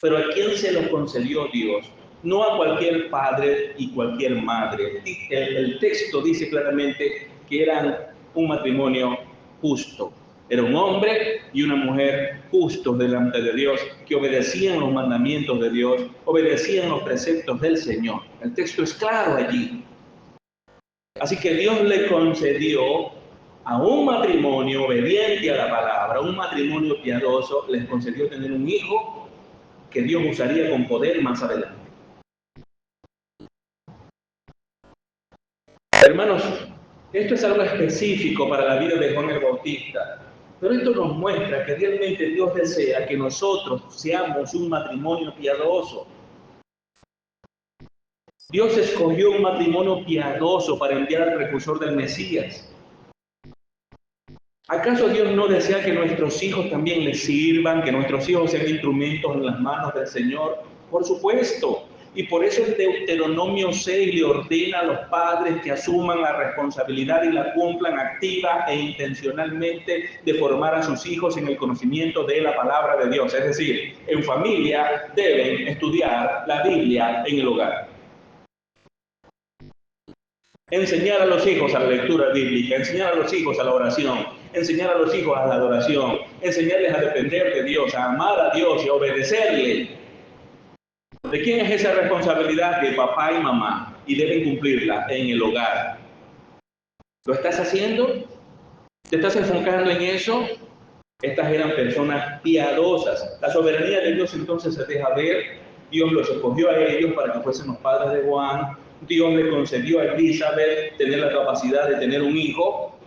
Pero ¿a quién se lo concedió Dios? No a cualquier padre y cualquier madre. El texto dice claramente que eran un matrimonio justo. Era un hombre y una mujer justos delante de Dios, que obedecían los mandamientos de Dios, obedecían los preceptos del Señor. El texto es claro allí. Así que Dios le concedió a un matrimonio obediente a la palabra, un matrimonio piadoso, les concedió tener un hijo que Dios usaría con poder más adelante. Hermanos, esto es algo específico para la vida de Juan el Bautista, pero esto nos muestra que realmente Dios desea que nosotros seamos un matrimonio piadoso. Dios escogió un matrimonio piadoso para enviar al precursor del Mesías. ¿Acaso Dios no desea que nuestros hijos también le sirvan, que nuestros hijos sean instrumentos en las manos del Señor? Por supuesto. Y por eso el Deuteronomio 6 le ordena a los padres que asuman la responsabilidad y la cumplan activa e intencionalmente de formar a sus hijos en el conocimiento de la palabra de Dios. Es decir, en familia deben estudiar la Biblia en el hogar. Enseñar a los hijos a la lectura bíblica, enseñar a los hijos a la oración, enseñar a los hijos a la adoración, enseñarles a depender de Dios, a amar a Dios y a obedecerle. ¿De quién es esa responsabilidad? De papá y mamá, y deben cumplirla en el hogar. ¿Lo estás haciendo? ¿Te estás enfocando en eso? Estas eran personas piadosas. La soberanía de Dios entonces se deja ver. Dios los escogió a ellos para que fuesen los padres de Juan. Dios le concedió a Elizabeth tener la capacidad de tener un hijo.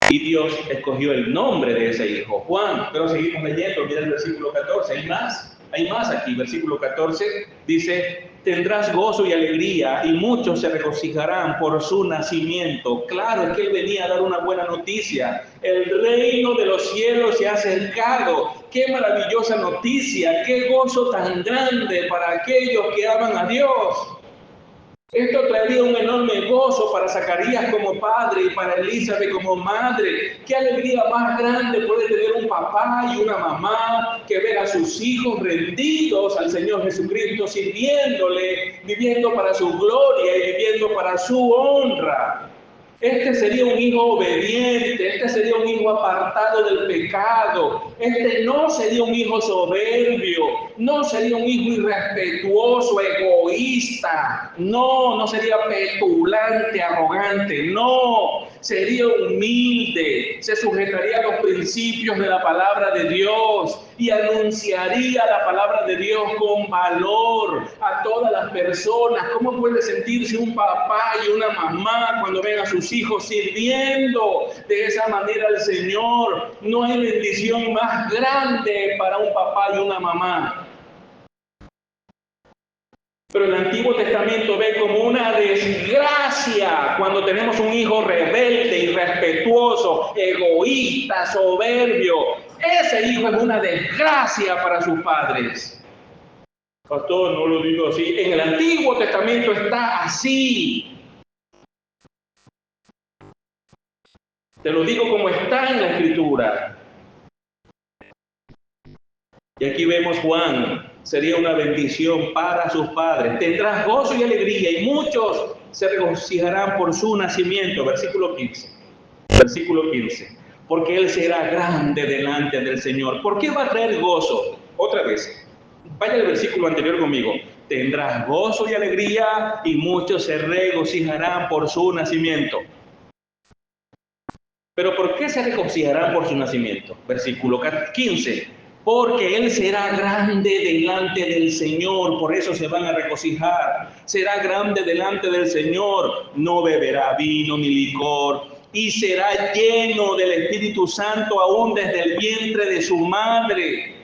Y Dios escogió el nombre de ese hijo, Juan. Pero seguimos leyendo, mira el versículo 14, hay más aquí. Versículo 14 dice: tendrás gozo y alegría, y muchos se regocijarán por su nacimiento. Claro, es que él venía a dar una buena noticia. El reino de los cielos se ha acercado. Qué maravillosa noticia, qué gozo tan grande para aquellos que aman a Dios. Esto traería un enorme gozo para Zacarías como padre y para Elizabeth como madre. Qué alegría más grande puede tener un papá y una mamá que ver a sus hijos rendidos al Señor Jesucristo, sirviéndole, viviendo para su gloria y viviendo para su honra. Este sería un hijo obediente, este sería un hijo apartado del pecado, este no sería un hijo soberbio, no sería un hijo irrespetuoso, egoísta, no sería petulante, arrogante, no, sería humilde, se sujetaría a los principios de la palabra de Dios y anunciaría la palabra de Dios con valor a todas las personas. ¿Cómo puede sentirse un papá y una mamá cuando ven a sus hijos sirviendo de esa manera al Señor? No hay bendición más grande para un papá y una mamá. Pero el Antiguo Testamento ve como una desgracia cuando tenemos un hijo rebelde, irrespetuoso, egoísta, soberbio. Ese hijo es una desgracia para sus padres. Pastor, no lo digo así. En el Antiguo Testamento está así. Te lo digo como está en la Escritura. Y aquí vemos Juan, sería una bendición para sus padres. Tendrás gozo y alegría y muchos se regocijarán por su nacimiento. Versículo 15. Versículo 15. Porque él será grande delante del Señor. ¿Por qué va a traer gozo? Otra vez. Vaya al versículo anterior conmigo. Tendrás gozo y alegría y muchos se regocijarán por su nacimiento. Pero ¿por qué se regocijarán por su nacimiento? Versículo 15. Porque él será grande delante del Señor, por eso se van a regocijar. Será grande delante del Señor, no beberá vino ni licor, y será lleno del Espíritu Santo aún desde el vientre de su madre.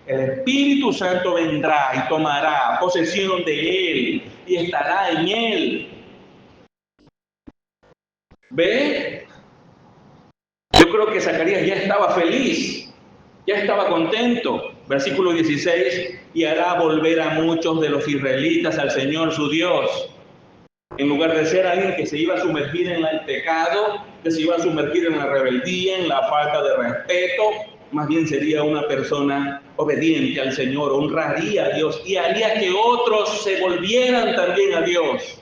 El Espíritu Santo vendrá y tomará posesión de él y estará en él. ¿Ve? Yo creo que Zacarías ya estaba feliz, ya estaba contento. Versículo 16, y hará volver a muchos de los israelitas al Señor su Dios. En lugar de ser alguien que se iba a sumergir en el pecado, que se iba a sumergir en la rebeldía, en la falta de respeto, más bien sería una persona obediente al Señor, honraría a Dios y haría que otros se volvieran también a Dios.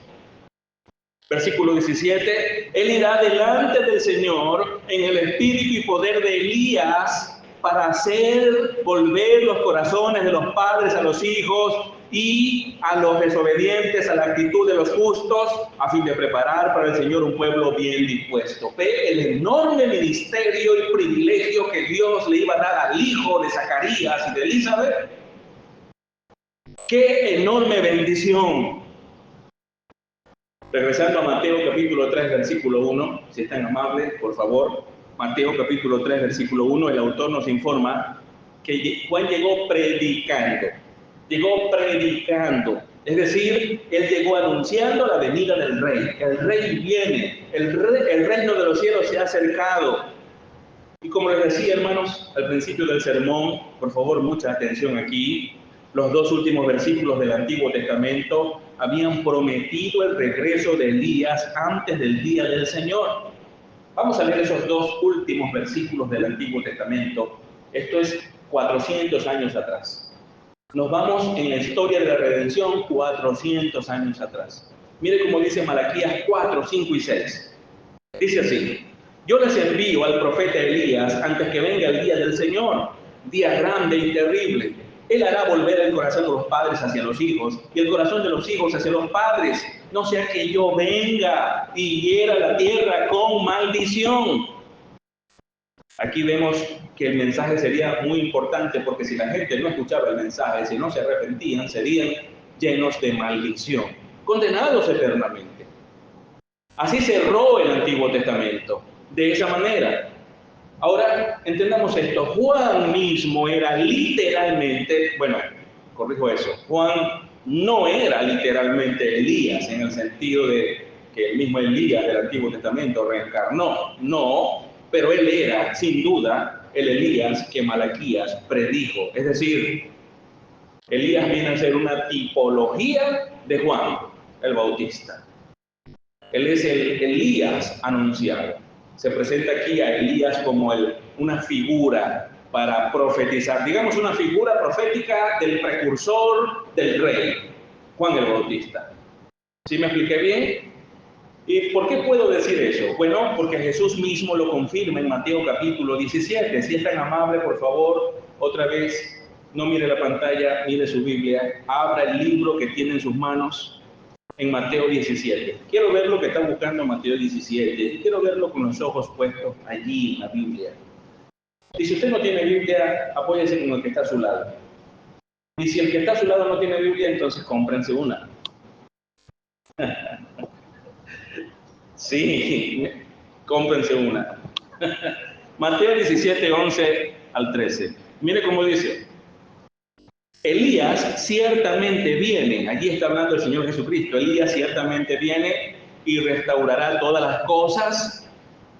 Versículo 17, él irá delante del Señor en el espíritu y poder de Elías para hacer volver los corazones de los padres a los hijos y a los desobedientes a la actitud de los justos, a fin de preparar para el Señor un pueblo bien dispuesto. Ve el enorme ministerio y privilegio que Dios le iba a dar al hijo de Zacarías y de Elizabeth. ¡Qué enorme bendición! Regresando a Mateo capítulo 3, versículo 1, si están amables, por favor. Mateo capítulo 3, versículo 1, el autor nos informa que Juan llegó predicando. Llegó predicando. Es decir, él llegó anunciando la venida del rey. El rey viene. El reino de los cielos se ha acercado. Y como les decía, hermanos, al principio del sermón, por favor, mucha atención aquí. Los dos últimos versículos del Antiguo Testamento habían prometido el regreso de Elías antes del día del Señor. Vamos a leer esos dos últimos versículos del Antiguo Testamento. Esto es 400 años atrás. Nos vamos en la historia de la redención 400 años atrás. Mire cómo dice Malaquías 4, 5 y 6. Dice así: yo les envío al profeta Elías antes que venga el día del Señor, día grande y terrible. Él hará volver el corazón de los padres hacia los hijos y el corazón de los hijos hacia los padres, no sea que yo venga y hiera la tierra con maldición. Aquí vemos que el mensaje sería muy importante, porque si la gente no escuchaba el mensaje, si no se arrepentían, serían llenos de maldición, condenados eternamente. Así cerró el Antiguo Testamento, de esa manera. Ahora, entendamos esto. Juan mismo era literalmente, bueno, corrijo eso, Juan no era literalmente Elías, en el sentido de que el mismo Elías del Antiguo Testamento reencarnó. No, pero él era, sin duda, el Elías que Malaquías predijo. Es decir, Elías viene a ser una tipología de Juan el Bautista. Él es el Elías anunciado. Se presenta aquí a Elías como una figura para profetizar, digamos una figura profética del precursor del rey, Juan el Bautista. ¿Sí me expliqué bien? ¿Y por qué puedo decir eso? Bueno, porque Jesús mismo lo confirma en Mateo capítulo 17. Si es tan amable, por favor, otra vez, no mire la pantalla, mire su Biblia, abra el libro que tiene en sus manos. En Mateo 17. Quiero ver lo que está buscando en Mateo 17. Quiero verlo con los ojos puestos allí en la Biblia. Y si usted no tiene Biblia, apóyese con el que está a su lado. Y si el que está a su lado no tiene Biblia, entonces cómprense una. Sí, cómprense una. Mateo 17, 11 al 13. Mire cómo dice. Elías ciertamente viene, allí está hablando el Señor Jesucristo, Elías ciertamente viene y restaurará todas las cosas.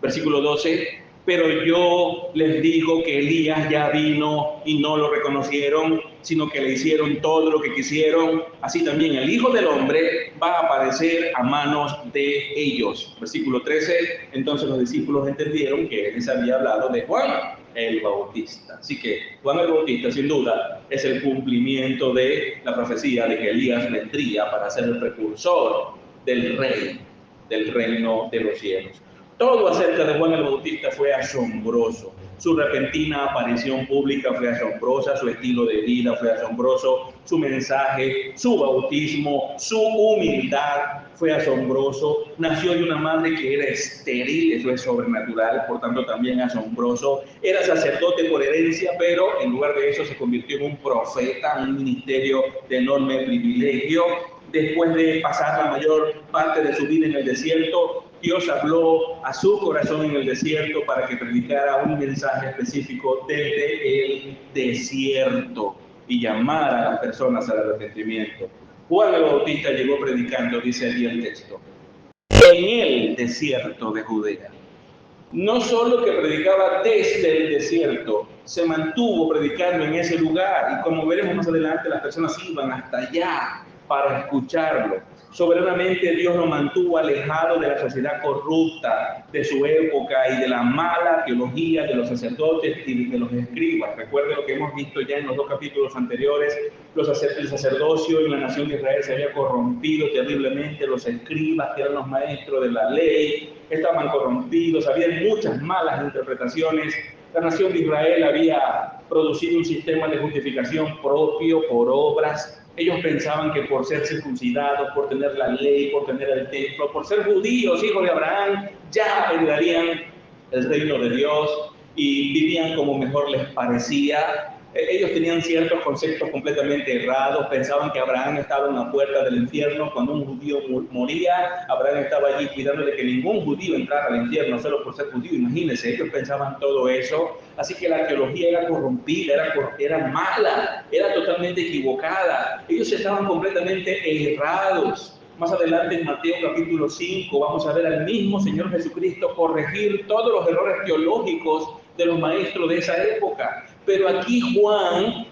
Versículo 12, pero yo les digo que Elías ya vino y no lo reconocieron, sino que le hicieron todo lo que quisieron. Así también el Hijo del Hombre va a aparecer a manos de ellos. Versículo 13, entonces los discípulos entendieron que él les había hablado de Juan el Bautista. Así que Juan el Bautista, sin duda, es el cumplimiento de la profecía de que Elías vendría para ser el precursor del rey, del reino de los cielos. Todo acerca de Juan el Bautista fue asombroso. Su repentina aparición pública fue asombrosa, su estilo de vida fue asombroso, su mensaje, su bautismo, su humildad fue asombroso. Nació de una madre que era estéril, eso es sobrenatural, por tanto también asombroso. Era sacerdote por herencia, pero en lugar de eso se convirtió en un profeta, un ministerio de enorme privilegio. Después de pasar la mayor parte de su vida en el desierto, Dios habló a su corazón en el desierto para que predicara un mensaje específico desde el desierto y llamara a las personas al arrepentimiento. Juan el Bautista llegó predicando, dice allí el texto, en el desierto de Judea. No solo que predicaba desde el desierto, se mantuvo predicando en ese lugar y como veremos más adelante, las personas iban hasta allá para escucharlo. Soberanamente Dios lo mantuvo alejado de la sociedad corrupta de su época y de la mala teología de los sacerdotes y de los escribas. Recuerde lo que hemos visto ya en los dos capítulos anteriores, el sacerdocio en la nación de Israel se había corrompido terriblemente, los escribas, que eran los maestros de la ley, estaban corrompidos, había muchas malas interpretaciones. La nación de Israel había producido un sistema de justificación propio por obras. Ellos pensaban que por ser circuncidados, por tener la ley, por tener el templo, por ser judíos, hijos de Abraham, ya heredarían el reino de Dios y vivían como mejor les parecía. Ellos tenían ciertos conceptos completamente errados, pensaban que Abraham estaba en la puerta del infierno cuando un judío moría, Abraham estaba allí cuidando de que ningún judío entrara al infierno solo por ser judío, imagínense, ellos pensaban todo eso, así que la teología era corrompida, era mala, era totalmente equivocada, ellos estaban completamente errados. Más adelante en Mateo capítulo 5 vamos a ver al mismo Señor Jesucristo corregir todos los errores teológicos de los maestros de esa época. Pero aquí Juan,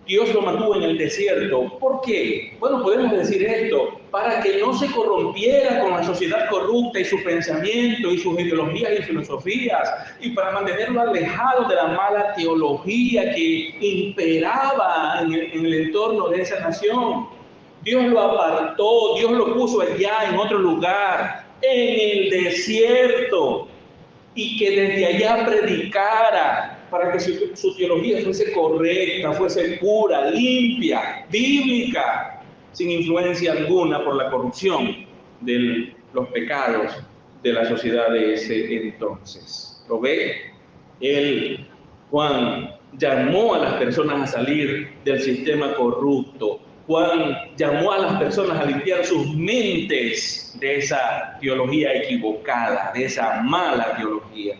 Dios lo mantuvo en el desierto. ¿Por qué? Bueno, podemos decir esto, para que no se corrompiera con la sociedad corrupta y su pensamiento y sus ideologías y filosofías, y para mantenerlo alejado de la mala teología que imperaba en el entorno de esa nación. Dios lo apartó, Dios lo puso allá en otro lugar, en el desierto, y que desde allá predicara para que su teología fuese correcta, fuese pura, limpia, bíblica, sin influencia alguna por la corrupción de los pecados de la sociedad de ese entonces. ¿Lo ve? Juan, llamó a las personas a salir del sistema corrupto. Juan llamó a las personas a limpiar sus mentes de esa teología equivocada, de esa mala teología.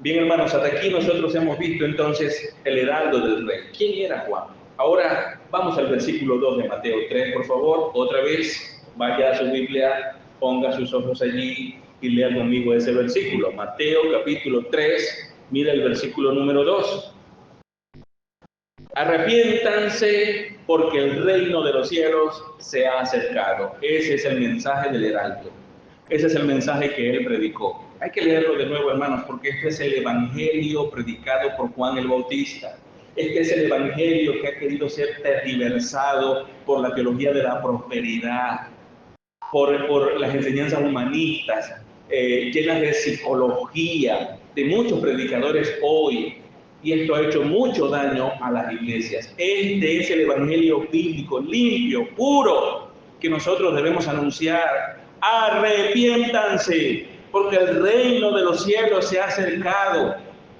Bien, hermanos, hasta aquí nosotros hemos visto entonces el heraldo del rey. ¿Quién era Juan? Ahora vamos al versículo 2 de Mateo 3, por favor. Otra vez, vaya a su Biblia, ponga sus ojos allí y lea conmigo ese versículo. Mateo capítulo 3, mira el versículo número 2. Arrepiéntanse porque el reino de los cielos se ha acercado. Ese es el mensaje del heraldo. Ese es el mensaje que él predicó. Hay que leerlo de nuevo, hermanos, porque este es el evangelio predicado por Juan el Bautista. Este es el evangelio que ha querido ser tergiversado por la teología de la prosperidad, por las enseñanzas humanistas, llenas de psicología, de muchos predicadores hoy. Y esto ha hecho mucho daño a las iglesias. Este es el evangelio bíblico, limpio, puro, que nosotros debemos anunciar. Arrepiéntanse, porque el reino de los cielos se ha acercado.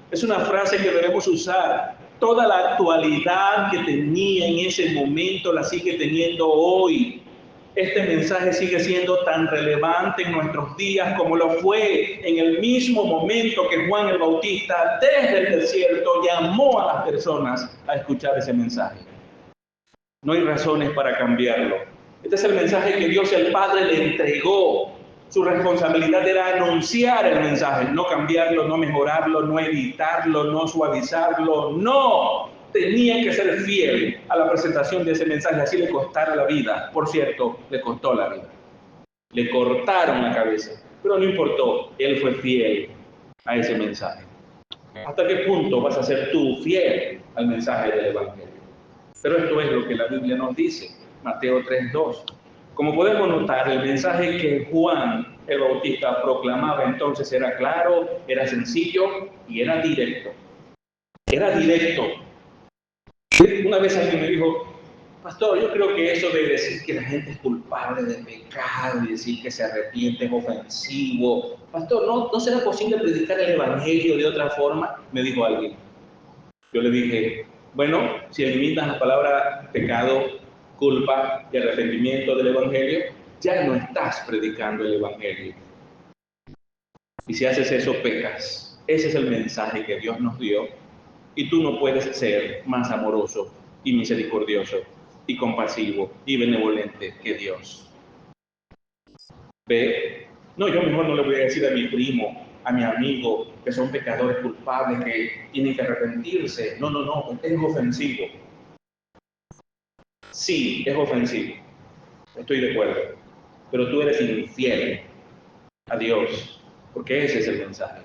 Es una frase que debemos usar. Toda la actualidad que tenía en ese momento la sigue teniendo hoy. Este mensaje sigue siendo tan relevante en nuestros días como lo fue en el mismo momento que Juan el Bautista desde el desierto llamó a las personas a escuchar ese mensaje. No hay razones para cambiarlo. Este es el mensaje que Dios el Padre le entregó. Su responsabilidad era anunciar el mensaje, no cambiarlo, no mejorarlo, no editarlo, no suavizarlo, no. Tenía que ser fiel a la presentación de ese mensaje, así le costara la vida. Por cierto, le costó la vida. Le cortaron la cabeza, pero no importó, él fue fiel a ese mensaje. ¿Hasta qué punto vas a ser tú fiel al mensaje del Evangelio? Pero esto es lo que la Biblia nos dice, Mateo 3:2. Como podemos notar, el mensaje que Juan el Bautista proclamaba entonces era claro, era sencillo y era directo. Era directo. Una vez alguien me dijo, pastor, yo creo que eso de decir que la gente es culpable de pecado y decir que se arrepiente es ofensivo. Pastor, ¿no será posible predicar el evangelio de otra forma? Me dijo alguien. Yo le dije, bueno, si eliminas la palabra pecado, culpa y arrepentimiento del evangelio, ya no estás predicando el evangelio. Y si haces eso, pecas. Ese es el mensaje que Dios nos dio. Y tú no puedes ser más amoroso y misericordioso y compasivo y benevolente que Dios. ¿Ve? No, yo mejor no le voy a decir a mi primo, a mi amigo, que son pecadores culpables, que tienen que arrepentirse. No, es ofensivo. Sí, es ofensivo. Estoy de acuerdo. Pero tú eres infiel a Dios, porque ese es el mensaje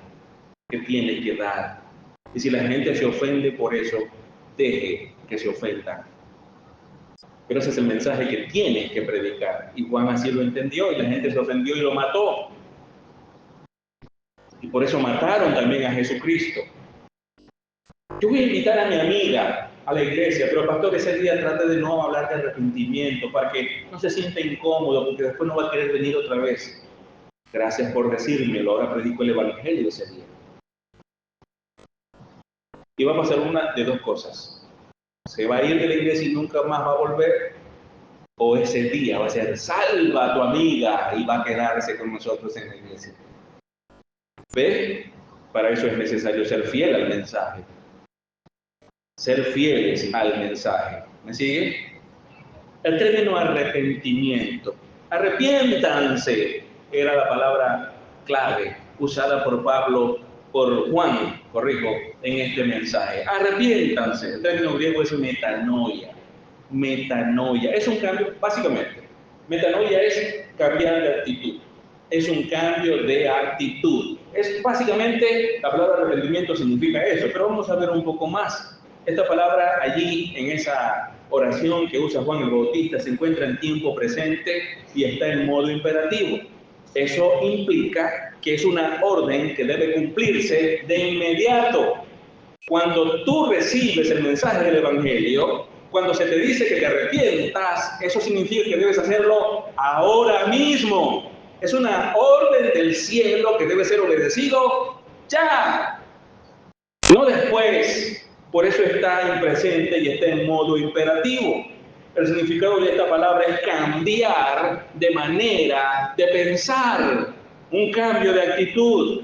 que tienes que dar. Y si la gente se ofende por eso, deje que se ofendan. Pero ese es el mensaje que tienes que predicar. Y Juan así lo entendió y la gente se ofendió y lo mató. Y por eso mataron también a Jesucristo. Yo voy a invitar a mi amiga a la iglesia, pero pastor, ese día trate de no hablar de arrepentimiento para que no se sienta incómodo porque después no va a querer venir otra vez. Gracias por decírmelo, ahora predico el evangelio ese día. Y va a pasar una de dos cosas. Se va a ir de la iglesia y nunca más va a volver, o ese día va a ser salva a tu amiga y va a quedarse con nosotros en la iglesia. ¿Ves? Para eso es necesario ser fiel al mensaje. Ser fieles al mensaje. ¿Me sigue? El término arrepentimiento. Arrepiéntanse era la palabra clave usada por Pablo, por Juan, corrijo, en este mensaje. Arrepiéntanse. El término griego es metanoia. Metanoia. Es un cambio, básicamente. Metanoia es cambiar de actitud. Es un cambio de actitud. Es básicamente, la palabra arrepentimiento significa eso, pero vamos a ver un poco más. Esta palabra allí, en esa oración que usa Juan el Bautista, se encuentra en tiempo presente y está en modo imperativo. Eso implica que es una orden que debe cumplirse de inmediato. Cuando tú recibes el mensaje del Evangelio, cuando se te dice que te arrepientas, eso significa que debes hacerlo ahora mismo. Es una orden del cielo que debe ser obedecido ya, no después. Por eso está en presente y está en modo imperativo. El significado de esta palabra es cambiar de manera de pensar, un cambio de actitud.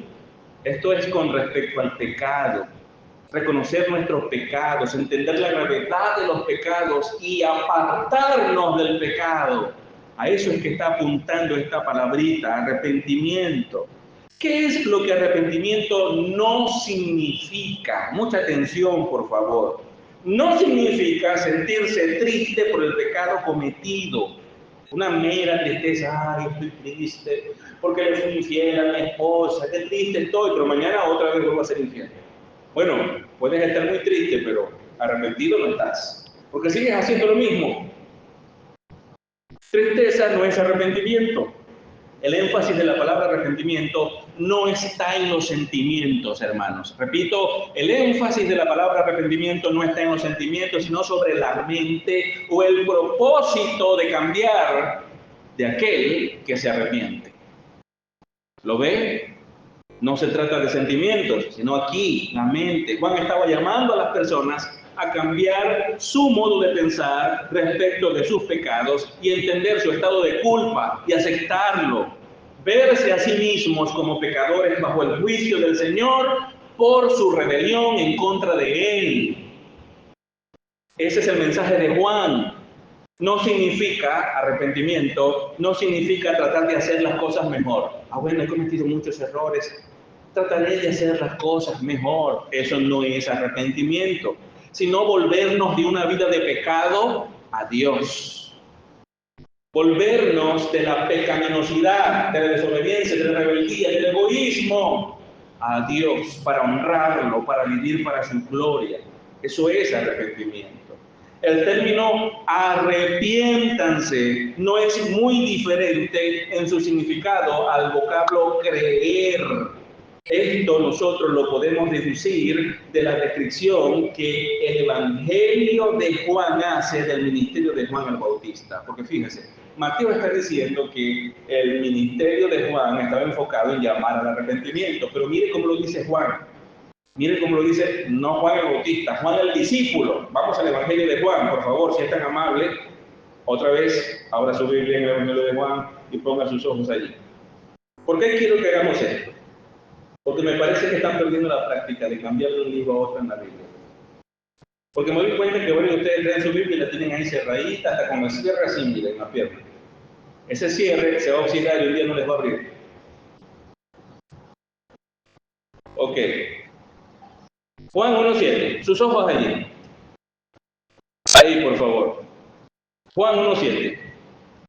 Esto es con respecto al pecado. Reconocer nuestros pecados, entender la gravedad de los pecados y apartarnos del pecado. A eso es que está apuntando esta palabrita, arrepentimiento. ¿Qué es lo que arrepentimiento no significa? Mucha atención, por favor. No significa sentirse triste por el pecado cometido. Una mera tristeza, ay, estoy triste porque le fui infiel a mi esposa, qué triste estoy, pero mañana otra vez vuelvo a ser infiel. Bueno, puedes estar muy triste, pero arrepentido no estás, porque sigues haciendo lo mismo. Tristeza no es arrepentimiento. El énfasis de la palabra arrepentimiento no está en los sentimientos, hermanos. Repito, el énfasis de la palabra arrepentimiento no está en los sentimientos, sino sobre la mente o el propósito de cambiar de aquel que se arrepiente. ¿Lo ve? No se trata de sentimientos, sino aquí, la mente. Juan estaba llamando a las personas a cambiar su modo de pensar respecto de sus pecados y entender su estado de culpa y aceptarlo. Verse a sí mismos como pecadores bajo el juicio del Señor por su rebelión en contra de Él. Ese es el mensaje de Juan. No significa arrepentimiento, no significa tratar de hacer las cosas mejor. Bueno, he cometido muchos errores, trataré de hacer las cosas mejor. Eso no es arrepentimiento, sino volvernos de una vida de pecado a Dios. Volvernos de la pecaminosidad, de la desobediencia, de la rebeldía, del egoísmo a Dios para honrarlo, para vivir para su gloria. Eso es arrepentimiento. El término arrepiéntanse no es muy diferente en su significado al vocablo creer. Esto nosotros lo podemos deducir de la descripción que el Evangelio de Juan hace del ministerio de Juan el Bautista. Porque fíjense, Mateo está diciendo que el ministerio de Juan estaba enfocado en llamar al arrepentimiento, pero mire cómo lo dice Juan. Mire cómo lo dice, no Juan el Bautista, Juan el discípulo. Vamos al Evangelio de Juan, por favor, si es tan amable. Otra vez, abra su Biblia en el Evangelio de Juan y ponga sus ojos allí. ¿Por qué quiero que hagamos esto? Porque me parece que están perdiendo la práctica de cambiar de un libro a otro en la Biblia. Porque me doy cuenta que varios de ustedes leen su Biblia y la tienen ahí cerradita, hasta con el cierre así, miren, en la pierna. Ese cierre se va a oxidar y un día no les va a abrir. Ok. Juan 1.7, sus ojos allí. Ahí, por favor. Juan 1.7.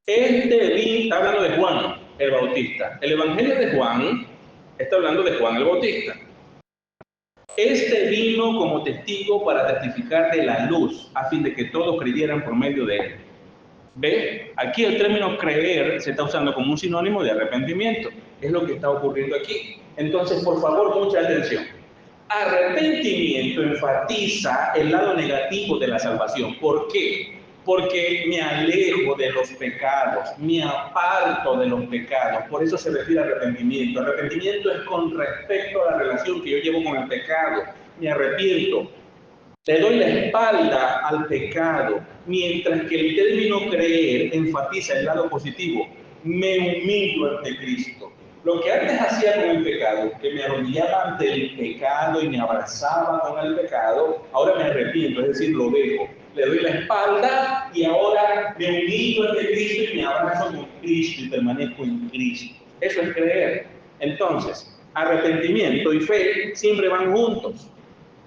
Está hablando de Juan el Bautista. El Evangelio de Juan está hablando de Juan el Bautista. Este vino como testigo para testificar de la luz, a fin de que todos creyeran por medio de él. ¿Ve? Aquí el término creer se está usando como un sinónimo de arrepentimiento. Es lo que está ocurriendo aquí. Entonces, por favor, mucha atención. Arrepentimiento enfatiza el lado negativo de la salvación. ¿Por qué? Porque me alejo de los pecados, me aparto de los pecados. Por eso se refiere a arrepentimiento. Arrepentimiento es con respecto a la relación que yo llevo con el pecado. Me arrepiento. Le doy la espalda al pecado, mientras que el término creer enfatiza el lado positivo. Me humillo ante Cristo. Lo que antes hacía con el pecado, que me arrodillaba ante el pecado y me abrazaba con el pecado, ahora me arrepiento, es decir, lo dejo. Le doy la espalda y ahora me humillo ante Cristo y me abrazo con Cristo y permanezco en Cristo. Eso es creer. Entonces, arrepentimiento y fe siempre van juntos.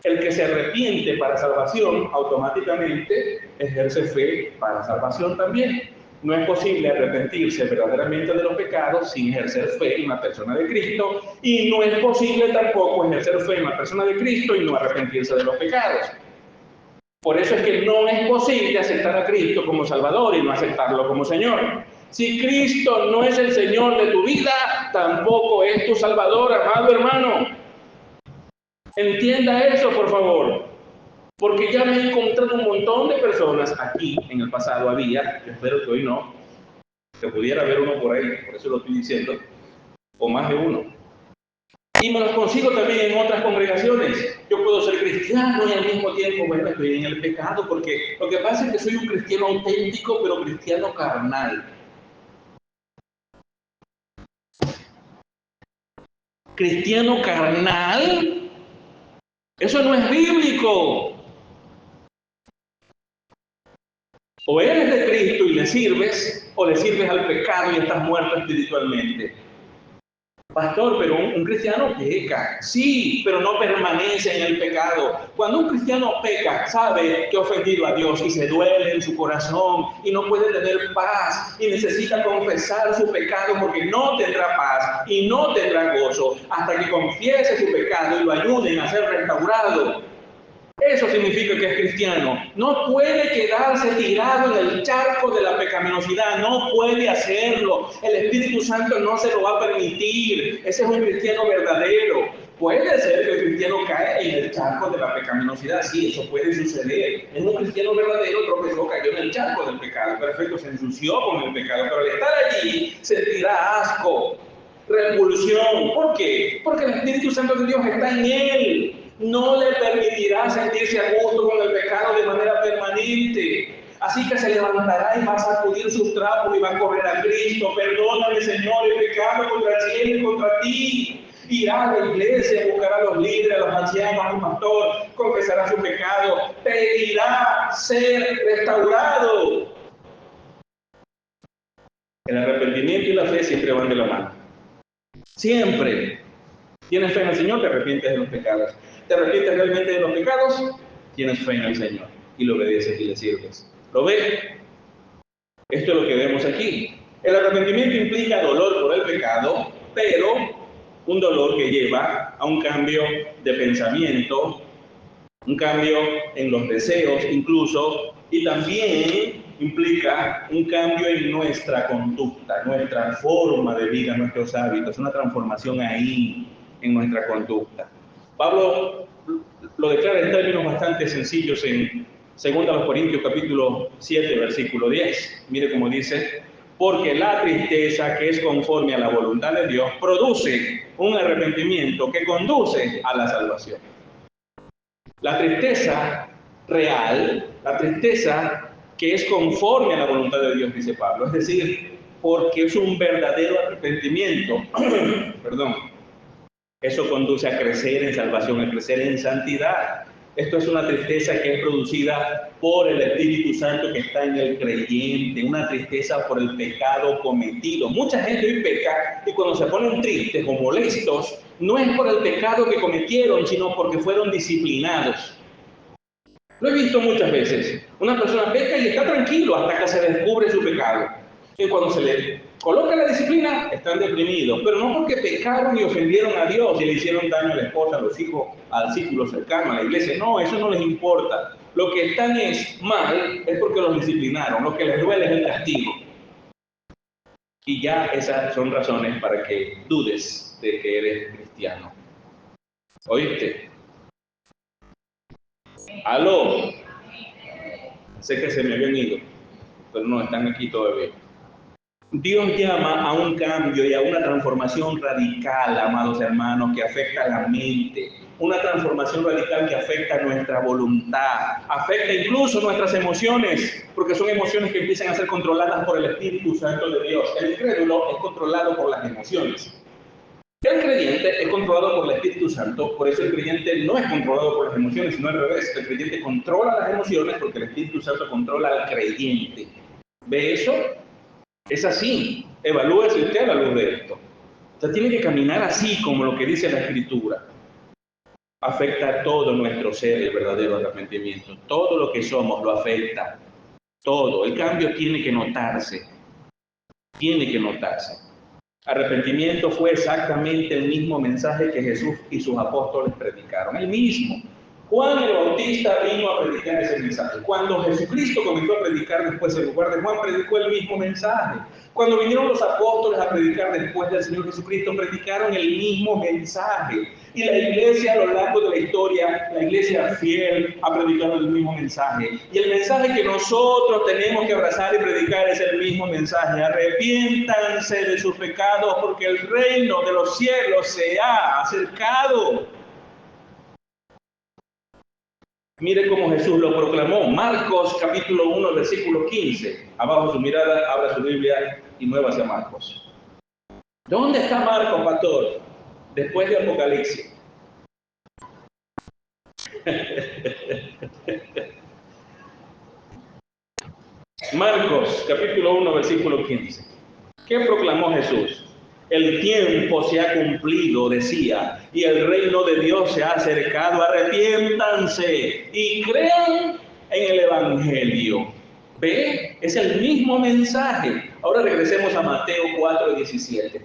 El que se arrepiente para salvación, automáticamente ejerce fe para salvación también. No es posible arrepentirse verdaderamente de los pecados sin ejercer fe en la persona de Cristo, y no es posible tampoco ejercer fe en la persona de Cristo y no arrepentirse de los pecados. Por eso es que no es posible aceptar a Cristo como Salvador y no aceptarlo como Señor. Si Cristo no es el Señor de tu vida, tampoco es tu Salvador, amado hermano. Entienda eso, por favor. Porque ya me he encontrado un montón de personas aquí, en el pasado había, yo espero que hoy no, que pudiera haber uno por ahí, por eso lo estoy diciendo, o más de uno. Y me los consigo también en otras congregaciones. Yo puedo ser cristiano y al mismo tiempo, bueno, estoy en el pecado, porque lo que pasa es que soy un cristiano auténtico, pero cristiano carnal. ¿Cristiano carnal? Eso no es bíblico. O eres de Cristo y le sirves, o le sirves al pecado y estás muerto espiritualmente. Pastor, pero un cristiano peca. Sí, pero no permanece en el pecado. Cuando un cristiano peca, sabe que ha ofendido a Dios y se duele en su corazón y no puede tener paz y necesita confesar su pecado porque no tendrá paz y no tendrá gozo hasta que confiese su pecado y lo ayuden a ser restaurado. Eso significa que es cristiano. No puede quedarse tirado en el charco de la pecaminosidad. No puede hacerlo. El Espíritu Santo no se lo va a permitir. Ese es un cristiano verdadero. Puede ser que el cristiano cae en el charco de la pecaminosidad. Sí, eso puede suceder. Es un cristiano verdadero, tropezó, cayó en el charco del pecado. Perfecto, se ensució con el pecado. Pero al estar allí, sentirá asco, repulsión. ¿Por qué? Porque el Espíritu Santo de Dios está en él. No le permitirá sentirse a gusto con el pecado de manera permanente. Así que se levantará y va a sacudir sus trapos y va a correr a Cristo. Perdóname, Señor, el pecado contra el cielo y contra ti. Irá a la iglesia, buscará a los líderes, a los ancianos, a un pastor, confesará su pecado, pedirá ser restaurado. El arrepentimiento y la fe siempre van de la mano. Siempre. ¿Tienes fe en el Señor? Te arrepientes de los pecados. ¿Te arrepientes realmente de los pecados? Tienes fe en el Señor y lo obedeces y le sirves. ¿Lo ves? Esto es lo que vemos aquí. El arrepentimiento implica dolor por el pecado, pero un dolor que lleva a un cambio de pensamiento, un cambio en los deseos incluso, y también implica un cambio en nuestra conducta, nuestra forma de vida, nuestros hábitos, una transformación ahí en nuestra conducta. Pablo lo declara en términos bastante sencillos en 2 Corintios capítulo 7, versículo 10. Mire cómo dice: porque la tristeza que es conforme a la voluntad de Dios produce un arrepentimiento que conduce a la salvación. La tristeza real, la tristeza que es conforme a la voluntad de Dios, dice Pablo, es decir, porque es un verdadero arrepentimiento, perdón, eso conduce a crecer en salvación, a crecer en santidad. Esto es una tristeza que es producida por el Espíritu Santo que está en el creyente, una tristeza por el pecado cometido. Mucha gente hoy peca y cuando se ponen tristes o molestos, no es por el pecado que cometieron, sino porque fueron disciplinados. Lo he visto muchas veces. Una persona peca y está tranquilo hasta que se descubre su pecado. Y cuando se le coloca la disciplina, están deprimidos. Pero no porque pecaron y ofendieron a Dios y le hicieron daño a la esposa, a los hijos, al círculo cercano, a la iglesia. No, eso no les importa. Lo que están mal es porque los disciplinaron. Lo que les duele es el castigo. Y ya esas son razones para que dudes de que eres cristiano. ¿Oíste? ¡Aló! Sé que se me habían ido, pero no, están aquí todavía. Dios llama a un cambio y a una transformación radical, amados hermanos, que afecta a la mente. Una transformación radical que afecta nuestra voluntad, afecta incluso nuestras emociones, porque son emociones que empiezan a ser controladas por el Espíritu Santo de Dios. El incrédulo es controlado por las emociones. El creyente es controlado por el Espíritu Santo, por eso el creyente no es controlado por las emociones, sino al revés. El creyente controla las emociones porque el Espíritu Santo controla al creyente. ¿Ve eso? Es así. Evalúese usted a la luz de esto. Usted tiene que caminar así como lo que dice la Escritura. Afecta a todo nuestro ser el verdadero arrepentimiento. Todo lo que somos lo afecta. Todo. El cambio tiene que notarse. Tiene que notarse. Arrepentimiento fue exactamente el mismo mensaje que Jesús y sus apóstoles predicaron, el mismo. Juan el Bautista vino a predicar ese mensaje. Cuando Jesucristo comenzó a predicar después en lugar de Juan, predicó el mismo mensaje. Cuando vinieron los apóstoles a predicar después del Señor Jesucristo, predicaron el mismo mensaje. Y la iglesia a lo largo de la historia, la iglesia fiel, ha predicado el mismo mensaje. Y el mensaje que nosotros tenemos que abrazar y predicar es el mismo mensaje. Arrepiéntanse de sus pecados porque el reino de los cielos se ha acercado. Mire cómo Jesús lo proclamó. Marcos capítulo 1, versículo 15. Abajo su mirada, abra su Biblia y muévase a Marcos. ¿Dónde está Marcos, pastor? Después de Apocalipsis. Marcos capítulo 1, versículo 15. ¿Qué proclamó Jesús? El tiempo se ha cumplido, decía, y el reino de Dios se ha acercado. Arrepiéntanse y crean en el Evangelio. ¿Ve? Es el mismo mensaje. Ahora regresemos a Mateo 4, 17.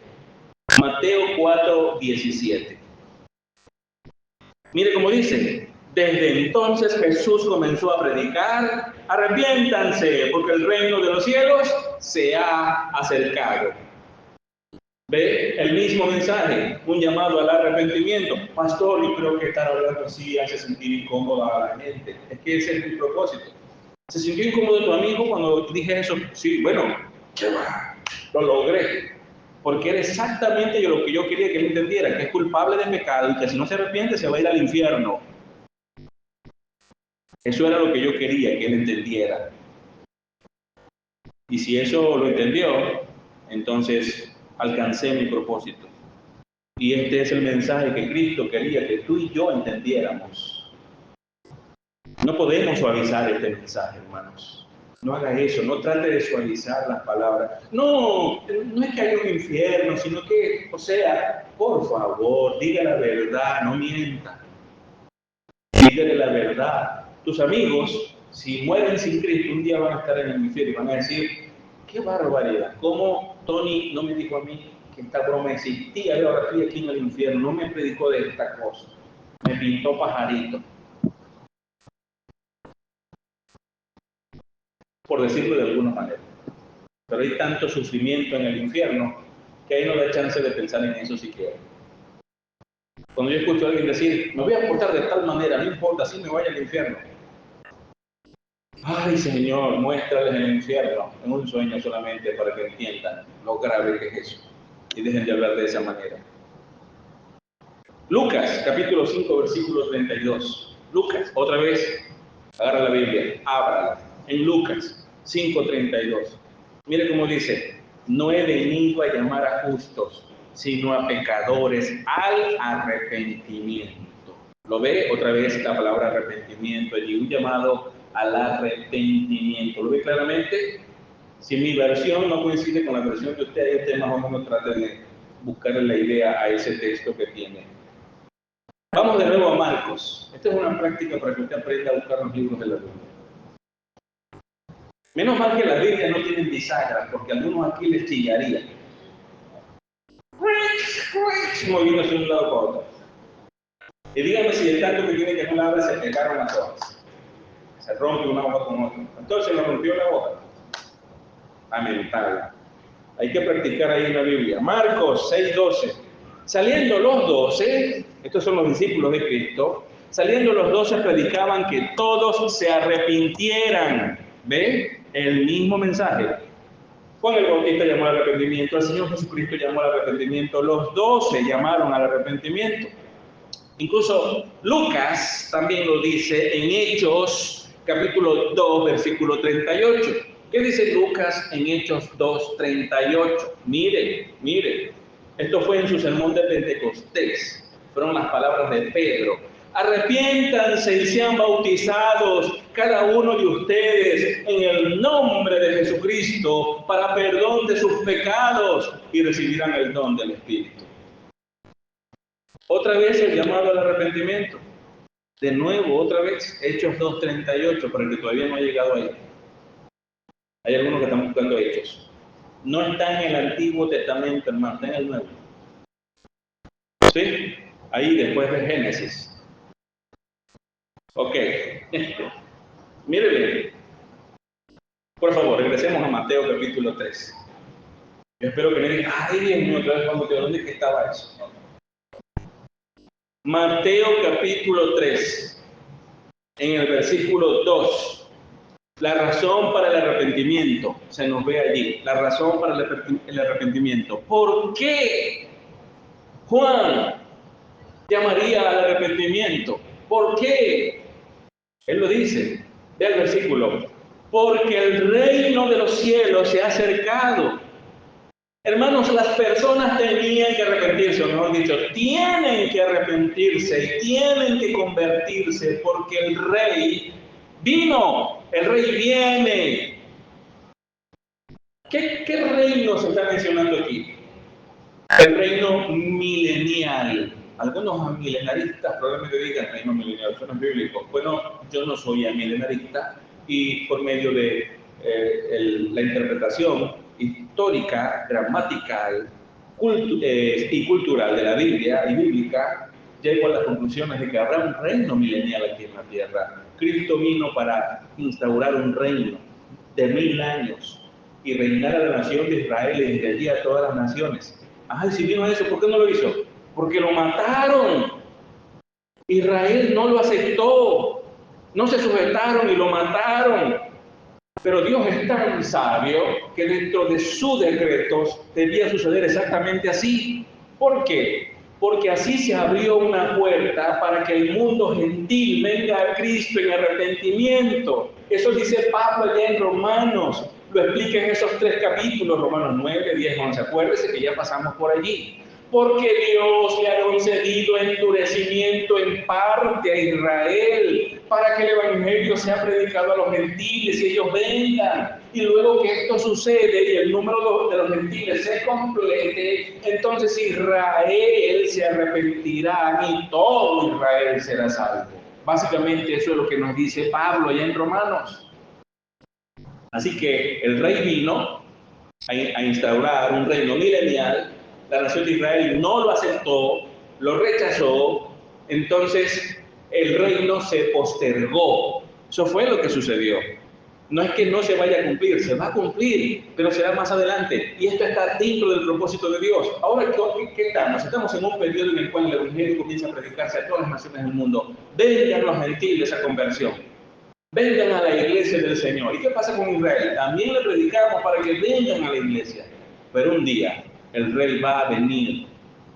Mateo 4, 17. Mire cómo dice. Desde entonces Jesús comenzó a predicar: arrepiéntanse, porque el reino de los cielos se ha acercado. ¿Ve? El mismo mensaje, un llamado al arrepentimiento. Pastor, yo creo que estar hablando así hace sentir incómoda a la gente. Es que ese es mi propósito. ¿Se sintió incómodo tu amigo cuando dije eso? Sí, bueno, ¿qué va? Lo logré. Porque era exactamente lo que yo quería que él entendiera, que es culpable de pecado y que si no se arrepiente se va a ir al infierno. Eso era lo que yo quería que él entendiera. Y si eso lo entendió, entonces alcancé mi propósito. Y este es el mensaje que Cristo quería que tú y yo entendiéramos. No podemos suavizar este mensaje, hermanos. No haga eso, no trate de suavizar las palabras. No es que haya un infierno, sino que, o sea, por favor, diga la verdad, no mienta. Dígale la verdad. Tus amigos, si mueren sin Cristo, un día van a estar en el infierno y van a decir: qué barbaridad, ¿cómo Tony no me dijo a mí que esta broma existía? Yo ahora estoy aquí en el infierno, no me predicó de esta cosa, me pintó pajarito. por decirlo de alguna manera. Pero hay tanto sufrimiento en el infierno que ahí no da chance de pensar en eso siquiera. Cuando yo escucho a alguien decir, me voy a portar de tal manera, no importa, así me vaya al infierno. Ay, Señor, muéstrales el infierno en un sueño solamente para que entiendan lo grave que es eso y dejen de hablar de esa manera. Lucas, capítulo 5, versículo 32. Lucas, otra vez, agarra la Biblia, ábrala. En Lucas 5:32. Mire cómo dice, no he venido a llamar a justos, sino a pecadores al arrepentimiento. ¿Lo ve? Otra vez la palabra arrepentimiento allí, un llamado al arrepentimiento. ¿Lo ve claramente? Si mi versión no coincide con la versión de usted, ahí usted más o menos trate de buscarle la idea a ese texto que tiene. Vamos de nuevo a Marcos. Esta es una práctica para que usted aprenda a buscar los libros de la Biblia. Menos mal que las Biblias no tienen bisagras, porque algunos aquí les chillaría. Moviéndose de un lado para otro. Y dígame si el tanto que tiene que no la abre se pegaron las hojas. Se rompe una hoja con otra. Entonces me rompió la hoja. Lamentable. Hay que practicar ahí en la Biblia. Marcos 6:12. Saliendo los 12, estos son los discípulos de Cristo, saliendo los 12 predicaban que todos se arrepintieran. ¿Ve? El mismo mensaje. Juan el Bautista llamó al arrepentimiento, el Señor Jesucristo llamó al arrepentimiento, los 12 llamaron al arrepentimiento. Incluso Lucas también lo dice en Hechos, capítulo 2, versículo 38. ¿Qué dice Lucas en Hechos 2:38? Mire, esto fue en su sermón de Pentecostés. Fueron las palabras de Pedro. Arrepiéntanse y sean bautizados cada uno de ustedes en el nombre de Jesucristo para perdón de sus pecados y recibirán el don del Espíritu. Otra vez el llamado al arrepentimiento. De nuevo, otra vez, Hechos 2:38, para el que todavía no ha llegado ahí. Hay algunos que están buscando Hechos. No está en el Antiguo Testamento, hermano, está en el Nuevo. ¿Sí? Ahí después de Génesis. Ok. Mire bien. Por favor, regresemos a Mateo capítulo 3. Yo espero que me digan, ay Dios mío, otra vez cuando te dónde que estaba eso. Mateo capítulo 3, en el versículo 2. La razón para el arrepentimiento, se nos ve allí, la razón para el arrepentimiento. ¿Por qué Juan llamaría al arrepentimiento? ¿Por qué? Él lo dice, ve el versículo, porque el reino de los cielos se ha acercado. Hermanos, las personas tenían que arrepentirse, o mejor dicho, tienen que arrepentirse y tienen que convertirse porque el rey vino, el rey viene. ¿Qué reino se está mencionando aquí? El reino milenial. Algunos milenaristas probablemente digan reino milenial, eso no es bíblico. Bueno, yo no soy milenarista y por medio de la interpretación histórica, gramatical y cultural de la Biblia y bíblica, llego a las conclusiones de que habrá un reino milenial aquí en la tierra. Cristo vino para instaurar un reino de 1000 años y reinar a la nación de Israel y desde allí a todas las naciones. Ay, si vino eso, ¿por qué no lo hizo? Porque lo mataron. Israel no lo aceptó, no se sujetaron y lo mataron. Pero Dios es tan sabio que dentro de sus decretos debía suceder exactamente así. ¿Por qué? Porque así se abrió una puerta para que el mundo gentil venga a Cristo en arrepentimiento. Eso dice Pablo allá en Romanos. Lo explica en esos 3 capítulos, Romanos 9, 10, 11. Acuérdese que ya pasamos por allí. Porque Dios le ha concedido endurecimiento en parte a Israel para que el evangelio sea predicado a los gentiles y ellos vengan. Y luego que esto sucede y el número de los gentiles se complete, entonces Israel se arrepentirá y todo Israel será salvo. Básicamente eso es lo que nos dice Pablo allá en Romanos. Así que el rey vino a instaurar un reino milenial. La nación de Israel no lo aceptó, lo rechazó, entonces el reino se postergó. Eso fue lo que sucedió. No es que no se vaya a cumplir, se va a cumplir, pero será más adelante. Y esto está dentro del propósito de Dios. Ahora, ¿qué estamos? Estamos en un periodo en el cual el Evangelio comienza a predicarse a todas las naciones del mundo. Vengan los gentiles a conversión. Vengan a la iglesia del Señor. ¿Y qué pasa con Israel? También le predicamos para que vengan a la iglesia. Pero un día el rey va a venir,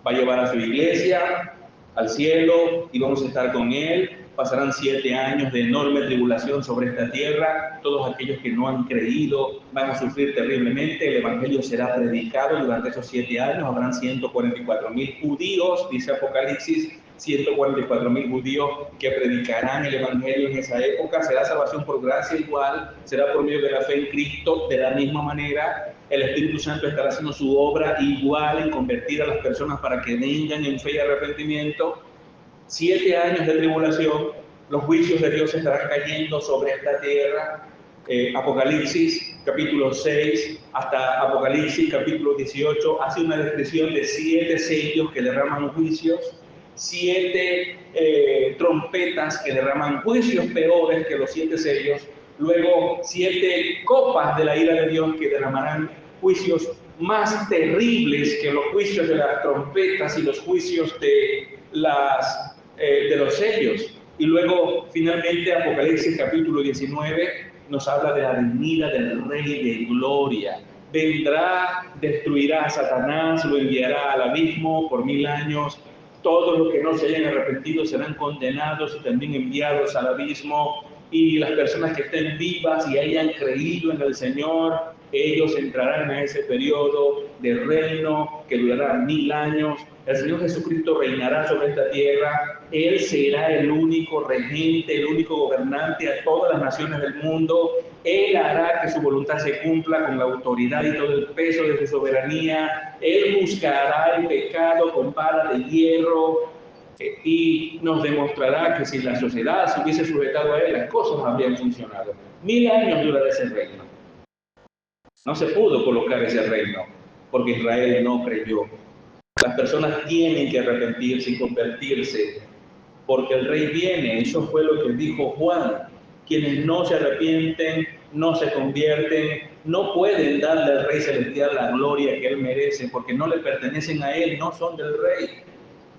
va a llevar a su iglesia al cielo y vamos a estar con él. Pasarán 7 años de enorme tribulación sobre esta tierra. Todos aquellos que no han creído van a sufrir terriblemente. El Evangelio será predicado durante esos 7 años. Habrán 144,000 judíos, dice Apocalipsis, 144,000 judíos que predicarán el Evangelio en esa época. Será salvación por gracia igual, será por medio de la fe en Cristo de la misma manera. El Espíritu Santo estará haciendo su obra igual en convertir a las personas para que vengan en fe y arrepentimiento. 7 años de tribulación, los juicios de Dios estarán cayendo sobre esta tierra. Apocalipsis capítulo 6 hasta Apocalipsis capítulo 18 hace una descripción de 7 sellos que derraman juicios, 7 trompetas que derraman juicios peores que los 7 sellos, luego 7 copas de la ira de Dios que derramarán juicios más terribles que los juicios de las trompetas y los juicios de los sellos. Y luego, finalmente, Apocalipsis capítulo 19 nos habla de la venida del Rey de Gloria. Vendrá, destruirá a Satanás, lo enviará al abismo por 1000 años. Todos los que no se hayan arrepentido serán condenados y también enviados al abismo. Y las personas que estén vivas y hayan creído en el Señor, ellos entrarán en ese periodo de reino que durará 1000 años. El Señor Jesucristo reinará sobre esta tierra. Él será el único regente, el único gobernante a todas las naciones del mundo. Él hará que su voluntad se cumpla con la autoridad y todo el peso de su soberanía. Él buscará el pecado con vara de hierro y nos demostrará que si la sociedad se hubiese sujetado a él, las cosas habrían funcionado. 1000 años durará ese reino. No se pudo colocar ese reino porque Israel no creyó. Las personas tienen que arrepentirse y convertirse porque el rey viene. Eso fue lo que dijo Juan. Quienes no se arrepienten, no se convierten, no pueden darle al Rey Celestial la gloria que él merece porque no le pertenecen a él, no son del rey.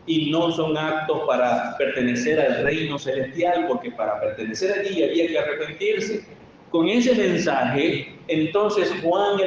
Y no son aptos para pertenecer al reino celestial porque para pertenecer allí había que arrepentirse. Con ese mensaje, entonces Juan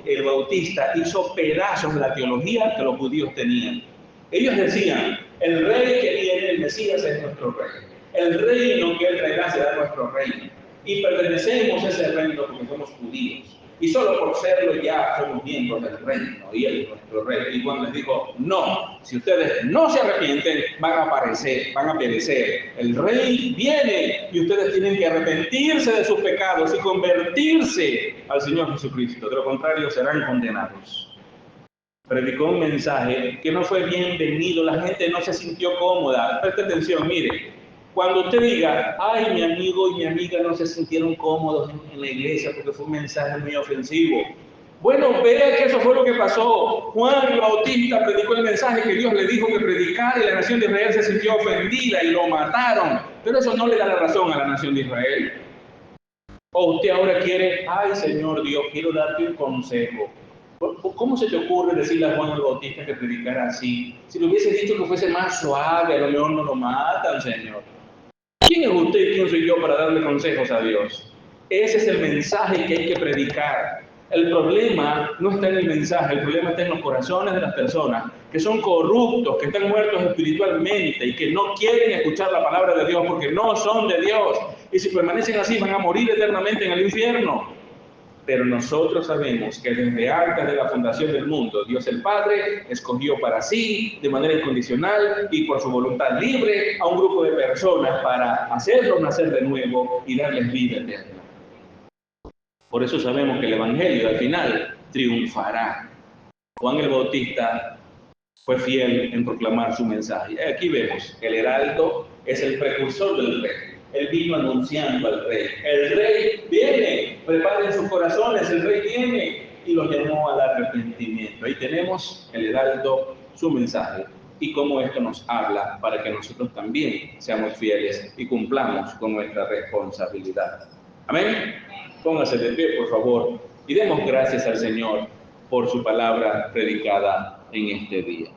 el Bautista hizo pedazos la teología que los judíos tenían. Ellos decían, el rey que viene, el Mesías, es nuestro rey. El reino que él traerá será nuestro reino. Y pertenecemos a ese reino porque somos judíos. Y solo por serlo ya somos miembros del reino y él es nuestro rey. Y Juan les dijo, no, si ustedes no se arrepienten, van a perecer. El rey viene y ustedes tienen que arrepentirse de sus pecados y convertirse al Señor Jesucristo. De lo contrario, serán condenados. Predicó un mensaje que no fue bienvenido, la gente no se sintió cómoda. Preste atención, mire. Cuando usted diga, ay, mi amigo y mi amiga no se sintieron cómodos en la iglesia porque fue un mensaje muy ofensivo. Bueno, vea que eso fue lo que pasó. Juan el Bautista predicó el mensaje que Dios le dijo que predicara y la nación de Israel se sintió ofendida y lo mataron. Pero eso no le da la razón a la nación de Israel. O usted ahora quiere, ay, Señor Dios, quiero darte un consejo. ¿Cómo se te ocurre decirle a Juan el Bautista que predicara así? Si le hubiese dicho que fuese más suave, a lo mejor no lo matan, Señor. ¿Quién es usted y quién soy yo para darle consejos a Dios? Ese es el mensaje que hay que predicar. El problema no está en el mensaje, el problema está en los corazones de las personas que son corruptos, que están muertos espiritualmente y que no quieren escuchar la palabra de Dios porque no son de Dios. Y si permanecen así van a morir eternamente en el infierno. Pero nosotros sabemos que desde antes de la fundación del mundo, Dios el Padre escogió para sí, de manera incondicional y por su voluntad libre, a un grupo de personas para hacerlos nacer de nuevo y darles vida eterna. Por eso sabemos que el Evangelio al final triunfará. Juan el Bautista fue fiel en proclamar su mensaje. Aquí vemos, el heraldo es el precursor del rey. Él vino anunciando al rey. El rey viene, preparen sus corazones, el rey viene y los llamó al arrepentimiento. Ahí tenemos el heraldo, su mensaje y cómo esto nos habla para que nosotros también seamos fieles y cumplamos con nuestra responsabilidad. Amén. Póngase de pie, por favor, y demos gracias al Señor por su palabra predicada en este día.